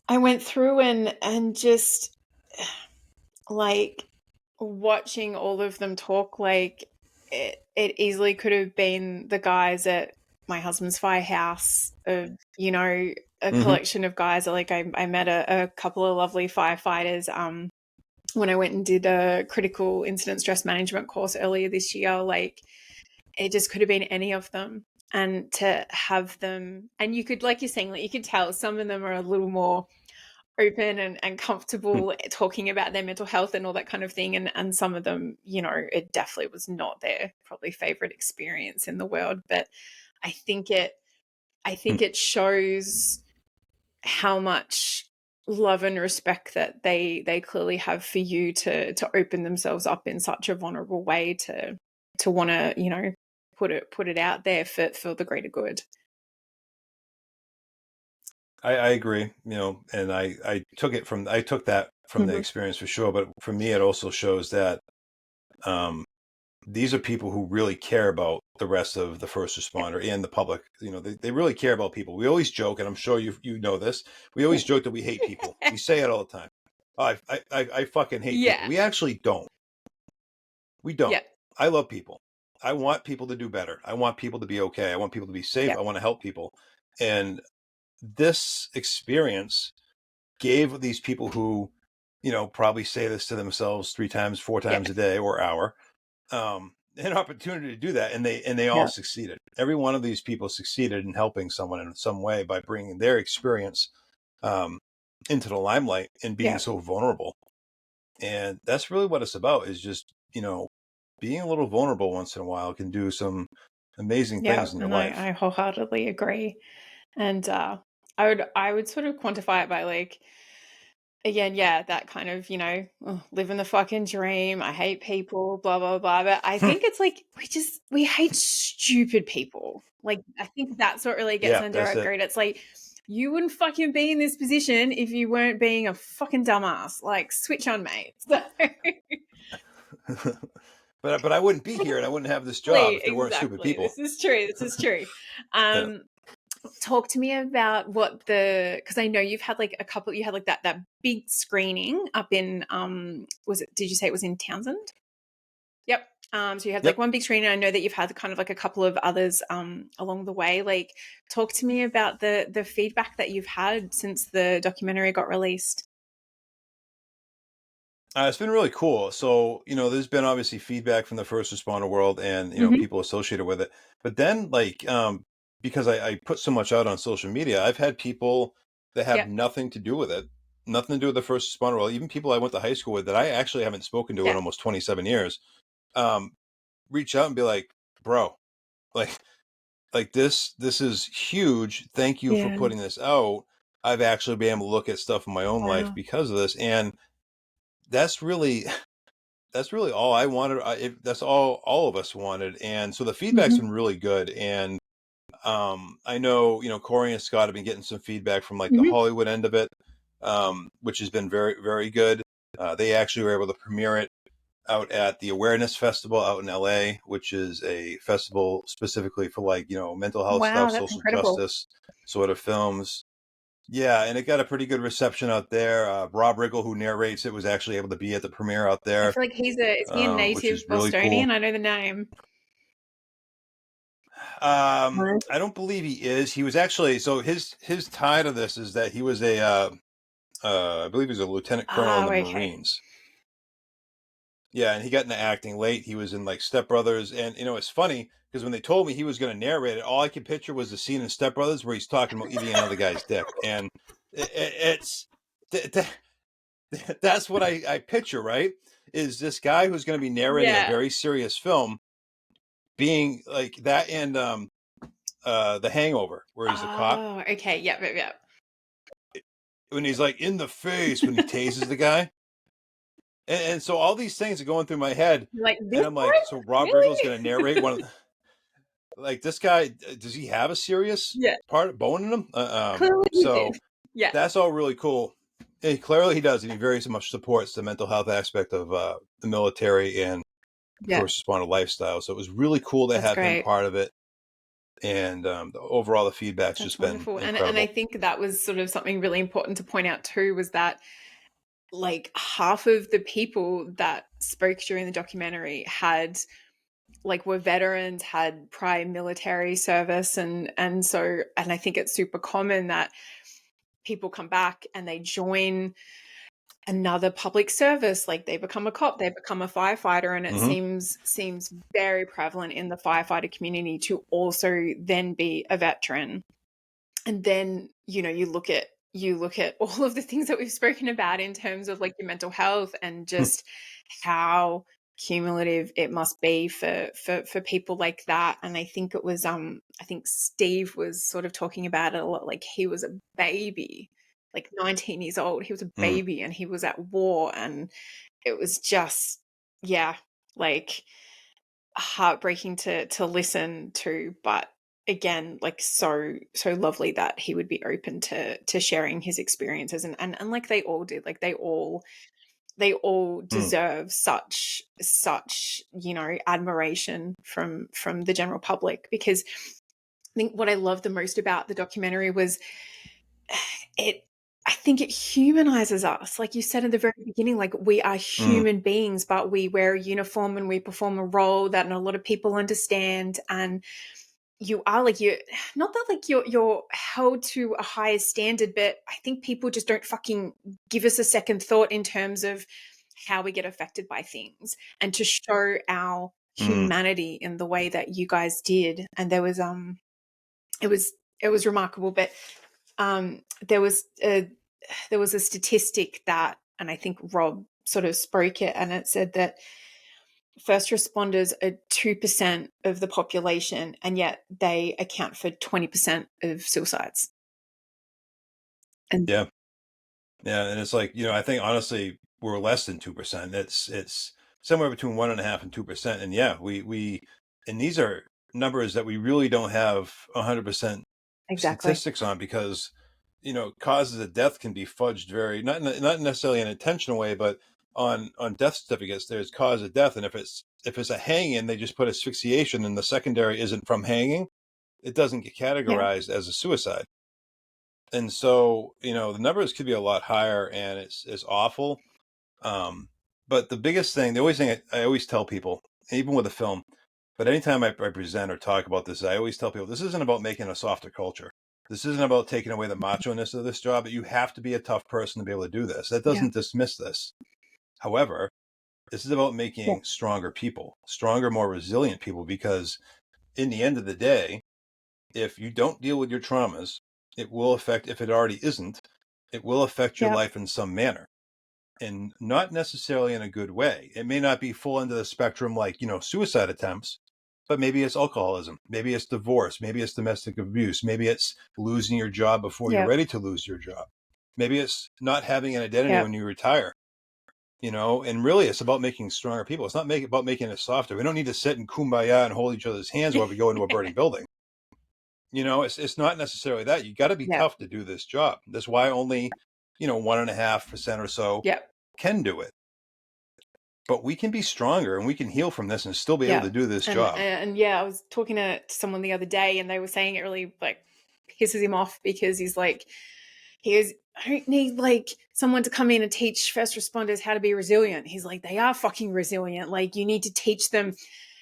went through and just like watching all of them talk, like it easily could have been the guys at my husband's firehouse, a collection of guys. Like I met a couple of lovely firefighters when I went and did a critical incident stress management course earlier this year. Like it just could have been any of them. And to have them, and you could, like you're saying, like you could tell some of them are a little more open and comfortable talking about their mental health and all that kind of thing. And some of them, you know, it definitely was not their probably favorite experience in the world. But I think it shows how much love and respect that they clearly have for you to open themselves up in such a vulnerable way to want to, you know, put it out there for the greater good. I agree, you know, and I took that from the experience for sure. But for me, it also shows that these are people who really care about the rest of the first responder and the public. You know, they really care about people. We always joke, and I'm sure you know this. We always joke that we hate people. We say it all the time. Oh, I fucking hate people. We actually don't. We don't. Yeah. I love people. I want people to do better. I want people to be okay. I want people to be safe. Yeah. I want to help people. And this experience gave these people who, you know, probably say this to themselves 3 times, 4 times a day or hour, an opportunity to do that. And they all succeeded. Every one of these people succeeded in helping someone in some way by bringing their experience into the limelight and being so vulnerable. And that's really what it's about, is just, you know, being a little vulnerable once in a while can do some amazing things in your life. I wholeheartedly agree. And I would sort of quantify it by, like, again, that kind of, you know, living the fucking dream. I hate people, blah, blah, blah. But I think it's like, we hate stupid people. Like, I think that's what really gets under our grade. It's like, you wouldn't fucking be in this position if you weren't being a fucking dumbass. Like, switch on, mate. So. But I wouldn't be here and I wouldn't have this job if there weren't stupid people. This is true. Talk to me about because I know you've had like you had like that big screening up in, did you say it was in Townsend? Yep. So you had like one big screening. I know that you've had kind of like a couple of others along the way. Like, talk to me about the feedback that you've had since the documentary got released. It's been really cool. So, you know, there's been obviously feedback from the first responder world and, you know, people associated with it. But then, like, because I put so much out on social media, I've had people that have nothing to do with it, nothing to do with the first responder world, even people I went to high school with that I actually haven't spoken to in almost 27 years, reach out and be like, bro, like this is huge. Thank you for putting this out. I've actually been able to look at stuff in my own life because of this. And that's really all I wanted. That's all of us wanted. And so the feedback's been really good. And I know, you know, Corey and Scott have been getting some feedback from like the Hollywood end of it, which has been very, very good. They actually were able to premiere it out at the Awareness Festival out in LA, which is a festival specifically for, like, you know, mental health stuff, social justice sort of films. Yeah, and it got a pretty good reception out there. Rob Riggle, who narrates it, was actually able to be at the premiere out there. I feel like is he a native really Bostonian? cool. I know the name. I don't believe he is. He was actually, so his tie to this is that he was I believe he was a lieutenant colonel in the Marines. Yeah, and he got into acting late. He was in like Step Brothers, and you know it's funny because when they told me he was going to narrate it, all I could picture was the scene in Step Brothers where he's talking about eating another guy's dick, and that's what I picture. Right? Is this guy who's going to be narrating a very serious film, being like that, and The Hangover, where he's a cop. Oh, okay, yep. When he's like in the face when he tases the guy. And so all these things are going through my head, like, and I'm like, so Rob Riggle's going to narrate one of like, this guy, does he have a serious bone in him? So that's all really cool. Clearly he does, and he very much supports the mental health aspect of the military and first responder lifestyle. So it was really cool to have him part of it. And overall, the feedback's just wonderful. Been incredible. And I think that was sort of something really important to point out too, was that like half of the people that spoke during the documentary were veterans, had prior military service, and I think it's super common that people come back and they join another public service, like they become a cop, they become a firefighter, and it seems very prevalent in the firefighter community to also then be a veteran. And then, you know, you look at you look at all of the things that we've spoken about in terms of like your mental health and just how cumulative it must be for people like that. And I think it was I think Steve was sort of talking about it a lot. Like he was a baby, like 19 years old. He was a Mm, baby and he was at war, and it was just, yeah, like heartbreaking to listen to, but again, like so lovely that he would be open to sharing his experiences, and like they all did, like they all mm, deserve such admiration from the general public, because I think what I love the most about the documentary was it I think it humanizes us. Like you said in the very beginning, like we are mm, human beings, but we wear a uniform and we perform a role that not a lot of people understand. And you are like you not that like you're held to a higher standard, but I think people just don't fucking give us a second thought in terms of how we get affected by things, and to show our mm. humanity in the way that you guys did. And there was it was it was remarkable. But um, there was a there was a statistic that, and I think Rob sort of spoke it, and it said that first responders are 2% of the population, and yet they account for 20% of suicides. And Yeah. Yeah. And it's like, I think honestly, we're less than 2%. It's somewhere between 1.5% and 2%. And yeah, and these are numbers that we really don't have 100% exactly. statistics on, because causes of death can be fudged very, not necessarily in an intentional way, but on death certificates there's cause of death, and if it's a hanging, they just put asphyxiation and the secondary isn't from hanging, it doesn't get Yeah. categorized as a suicide. And so the numbers could be a lot higher, and it's awful. um but the biggest thing, the always thing I always tell people, even with a film, but anytime I present or talk about this, I always tell people this isn't about making a softer culture. This isn't about taking away the macho-ness of this job, but you have to be a tough person to be able to do this. That Yeah. doesn't dismiss this. However, this is about Yeah. making stronger people, stronger, more resilient people, because in the end of the day, if you don't deal with your traumas, it will affect, if it already isn't, it will affect your Yeah. life in some manner, and not necessarily in a good way. It may not be full end of the spectrum like, suicide attempts, but maybe it's alcoholism, maybe it's divorce, maybe it's domestic abuse, maybe it's losing your job before you're Yeah. ready to lose your job. Maybe it's not having an identity Yeah. when you retire, and really it's about making stronger people. It's not about making it softer. We don't need to sit in kumbaya and hold each other's hands while we go into a burning building. It's not necessarily that. You got to be Yeah. tough to do this job. That's why only, 1.5% or so Yeah. can do it. But we can be stronger and we can heal from this and still be able Yeah. to do this And job. and yeah, I was talking to someone the other day, and they were saying it really like pisses him off, because he's like, he goes, I don't need like someone to come in and teach first responders how to be resilient. He's like, they are fucking resilient. Like you need to teach them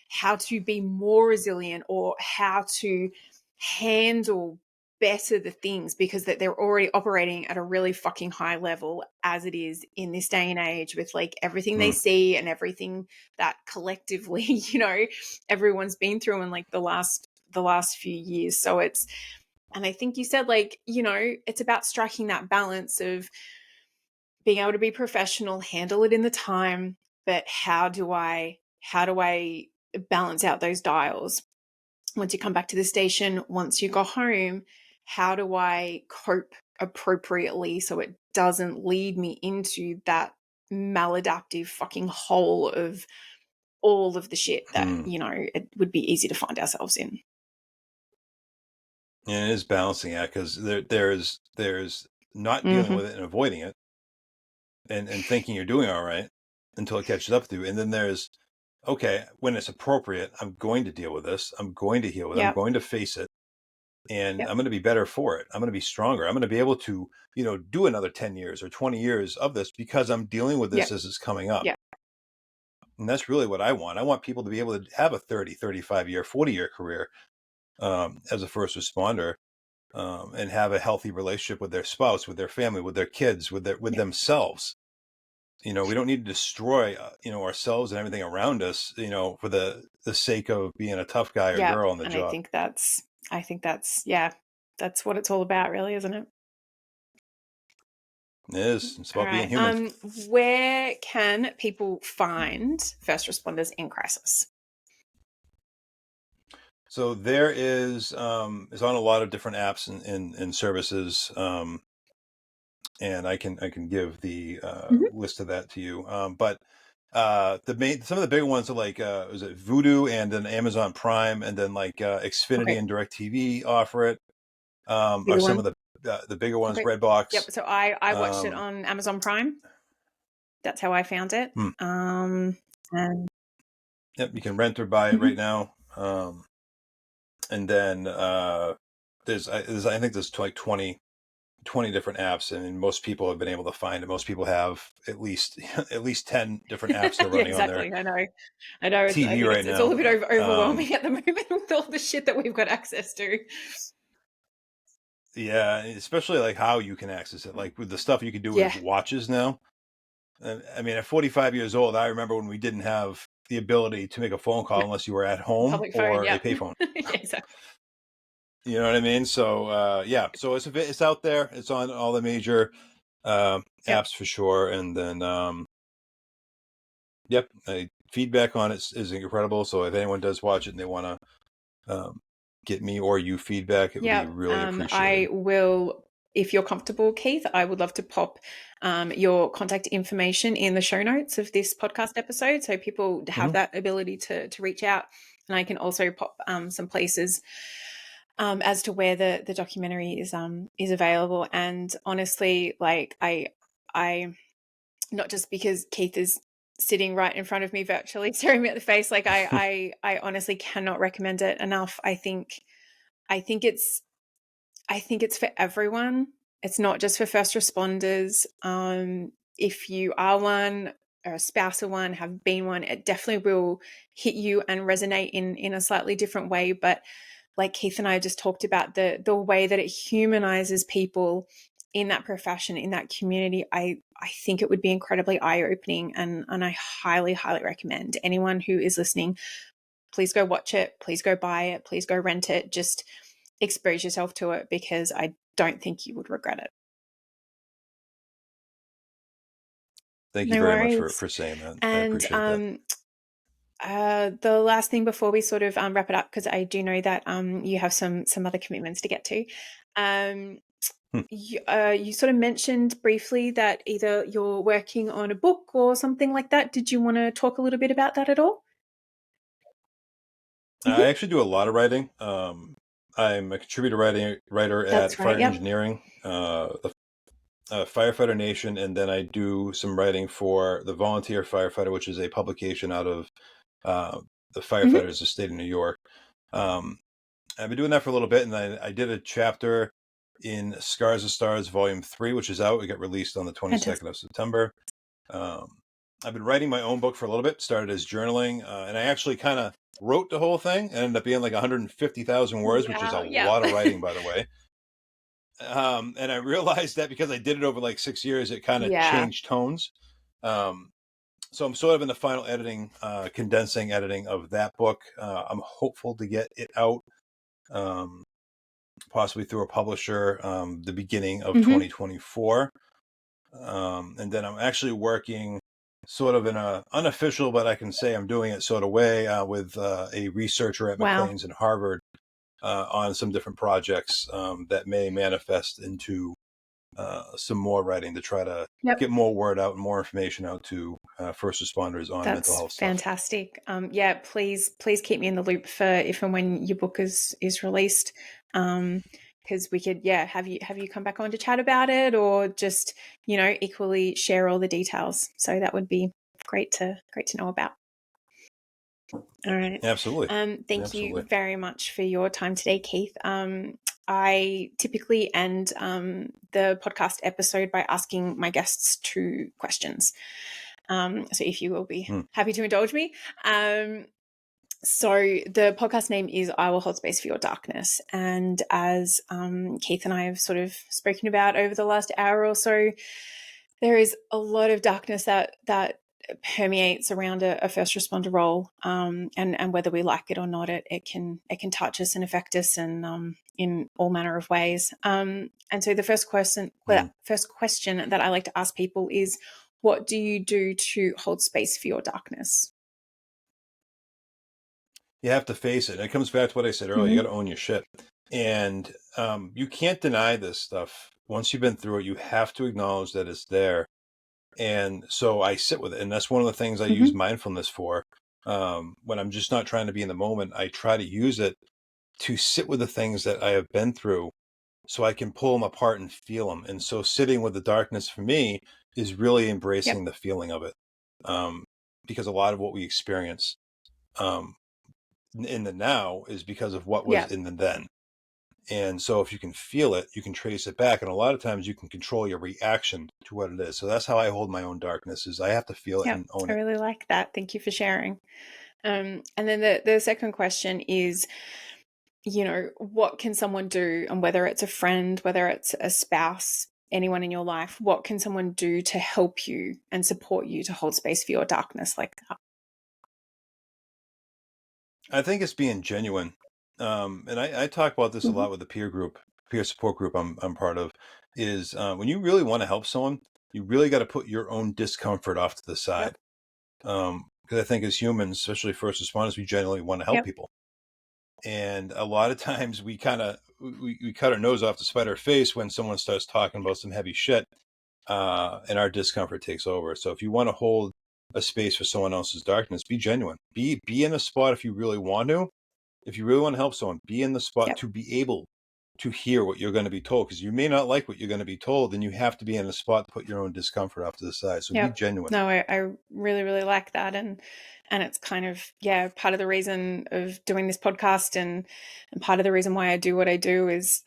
how to be more resilient, or how to handle better the things, because that they're already operating at a really fucking high level as it is in this day and age, with like everything they Mm, see and everything that collectively everyone's been through in like the last few years. So it's, and I think you said like, it's about striking that balance of being able to be professional, handle it in the time, but how do I balance out those dials? Once you come back to the station, once you go home, how do I cope appropriately so it doesn't lead me into that maladaptive fucking hole of all of the shit that, mm. it would be easy to find ourselves in. And it is balancing act, because there's not dealing Mhm. with it and avoiding it, and thinking you're doing all right until it catches up to you. And then there's, okay, when it's appropriate, I'm going to deal with this. I'm going to heal it. I'm Yep. going to face it, and Yep. I'm going to be better for it. I'm going to be stronger. I'm going to be able to, do another 10 years or 20 years of this, because I'm dealing with this Yep. as it's coming up. Yep. And that's really what I want. I want people to be able to have a 30, 35-year, 40-year career, as a first responder, and have a healthy relationship with their spouse, with their family, with their kids, with Yep. themselves. We don't need to destroy, ourselves and everything around us, for the sake of being a tough guy or Yep. girl on the And I job. think that's, yeah, that's what it's all about, really, isn't it? It is. It's All about being right. human. Where can people find first responders in crisis? So there is on a lot of different apps and services, and I can give the list of that to you. But some of the bigger ones are like was it Voodoo and then Amazon Prime, and then like Xfinity Okay. and DirecTV offer it. Are Bigger some one. of the bigger ones. Okay. Redbox. Yep. So I watched it Um, on Amazon Prime. That's how I found it. hmm. And Yep, you can rent or buy it right Mhm. now. And then I think there's like 20 different apps, and most people have been able to find it. Most people have at least at least 10 different apps they're Yeah, running on their exactly. I know. I TV think right it's all a bit now. overwhelming at the moment with all the shit that we've got access to. Yeah, especially like how you can access it, like with the stuff you can do Yeah. with watches now. I mean, at 45 years old, I remember when we didn't have the ability to make a phone call No, unless you were at home public phone. or a Yeah. payphone. Yeah, exactly. You know what I mean? So yeah, so it's out there. It's on all the major Yep. apps for sure. And then yep, feedback on it is incredible. So if anyone does watch it and they want to get me or you feedback, it would be Yeah. really appreciated. I will, if you're comfortable, Keith, I would love to pop your contact information in the show notes of this podcast episode so people have Hmm. that ability to reach out. And I can also pop some places as to where the documentary is available. And honestly, like I not just because Keith is sitting right in front of me virtually staring me at the face, like I honestly cannot recommend it enough. I think it's I think it's for everyone. It's not just for first responders. If you are one or a spouse of one, have been one, it definitely will hit you and resonate in a slightly different way. But like Keith and I just talked about, the way that it humanizes people in that profession, in that community, I think it would be incredibly eye-opening, and I highly, highly recommend anyone who is listening, please go watch it, please go buy it, please go rent it, just expose yourself to it because I don't think you would regret it. Thank you No very much worries. for saying that. I And appreciate that. the last thing before we sort of wrap it up, because I do know that you have some other commitments to get to. Um, Hmm. you sort of mentioned briefly that either you're working on a book or something like that. Did you want to talk a little bit about that at all? I Mhm. actually do a lot of writing. I'm a contributor writer at That's right. Fire Yep. Engineering, the Firefighter Nation, and then I do some writing for the Volunteer Firefighter, which is a publication out of the Mhm. Firefighters of the state of New York. Um, I've been doing that for a little bit, and I did a chapter in Scars of Stars Volume 3, which is out. It got released on the 22nd Fantastic. of September. Um, I've been writing my own book for a little bit, started as journaling, and I actually kind of wrote the whole thing. It ended up being like 150,000 words, which is a Wow. Yep. lot of writing, by the way. And I realized that because I did it over like 6 years, it kind of Yeah. changed tones. Um, so I'm sort of in the final editing, condensing editing of that book. I'm hopeful to get it out, um, possibly through a publisher, the beginning of Mhm. 2024. And then I'm actually working sort of in a unofficial, but I can say I'm doing it sort of way with a researcher at Wow. McLean's in Harvard on some different projects that may manifest into some more writing to try to Yep. get more word out and more information out to first responders on mental That's health stuff. fantastic. Yeah, please keep me in the loop for if and when your book is released. Because we could, yeah, have you come back on to chat about it, or just equally share all the details. So that would be great to know about. All right. Absolutely. Thank you Absolutely. very much for your time today, Keith. I typically end the podcast episode by asking my guests 2 questions. So if you will be Hmm. happy to indulge me. So the podcast name is I Will Hold Space for Your Darkness. And as Keith and I have sort of spoken about over the last hour or so, there is a lot of darkness that permeates around a first responder role, and whether we like it or not, it can touch us and affect us in all manner of ways. And so the first question that I like to ask people is, what do you do to hold space for your darkness? You have to face it. And it comes back to what I said earlier. You got to own your shit. And you can't deny this stuff. Once you've been through it, you have to acknowledge that it's there. And so I sit with it. And that's one of the things I use mindfulness for. When I'm just not trying to be in the moment, I try to use it to sit with the things that I have been through so I can pull them apart and feel them. And so sitting with the darkness for me is really embracing the feeling of it. Because a lot of what we experience in the now is because of what was in the then. And so if you can feel it, you can trace it back. And a lot of times you can control your reaction to what it is. So that's how I hold my own darkness, is I have to feel it and own it. I really like that. Thank you for sharing. And then the second question is, what can someone do? And whether it's a friend, whether it's a spouse, anyone in your life, what can someone do to help you and support you to hold space for your darkness like that? I think it's being genuine. And I talk about this a lot with the peer support group I'm part of, is when you really want to help someone, you really got to put your own discomfort off to the side. Because I think as humans, especially first responders, we generally want to help people. And a lot of times we kind of, we cut our nose off to spite our face when someone starts talking about some heavy shit, and our discomfort takes over. So if you want to hold a space for someone else's darkness, be genuine. Be in a spot if you really want to. If you really want to help someone, be in the spot to be able to hear what you're going to be told, because you may not like what you're going to be told, and you have to be in a spot to put your own discomfort off to the side. So be genuine. No, I really, really like that. And it's kind of, part of the reason of doing this podcast and part of the reason why I do what I do is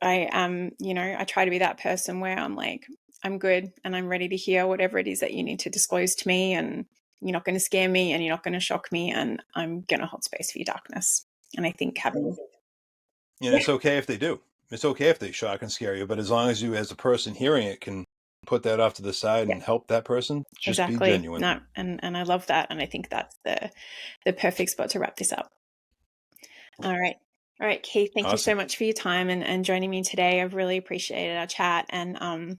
I am, I try to be that person where I'm like, I'm good and I'm ready to hear whatever it is that you need to disclose to me, and you're not going to scare me and you're not going to shock me, and I'm going to hold space for your darkness. And I think having... And it's okay if they do. It's okay if they shock and scare you, but as long as you, as a person hearing it, can put that off to the side and help that person, just be genuine. No, and I love that. And I think that's the perfect spot to wrap this up. All right, Keith, thank you so much for your time and joining me today. I've really appreciated our chat, and I'm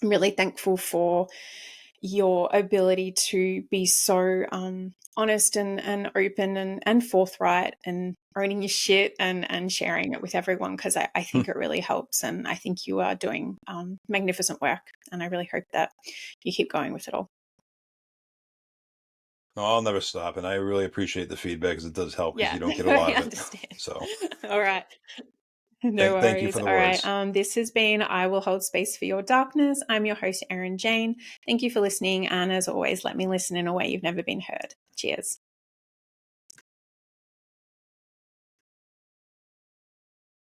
really thankful for your ability to be so honest and open and forthright and owning your shit and sharing it with everyone, because I think it really helps, and I think you are doing magnificent work, and I really hope that you keep going with it all. No, I'll never stop, and I really appreciate the feedback, because it does help, because you don't get a lot of it. Understand. So, all right. No worries. Thank you for the words. All right. This has been I Will Hold Space for Your Darkness. I'm your host, Erin Jane. Thank you for listening. And as always, let me listen in a way you've never been heard. Cheers.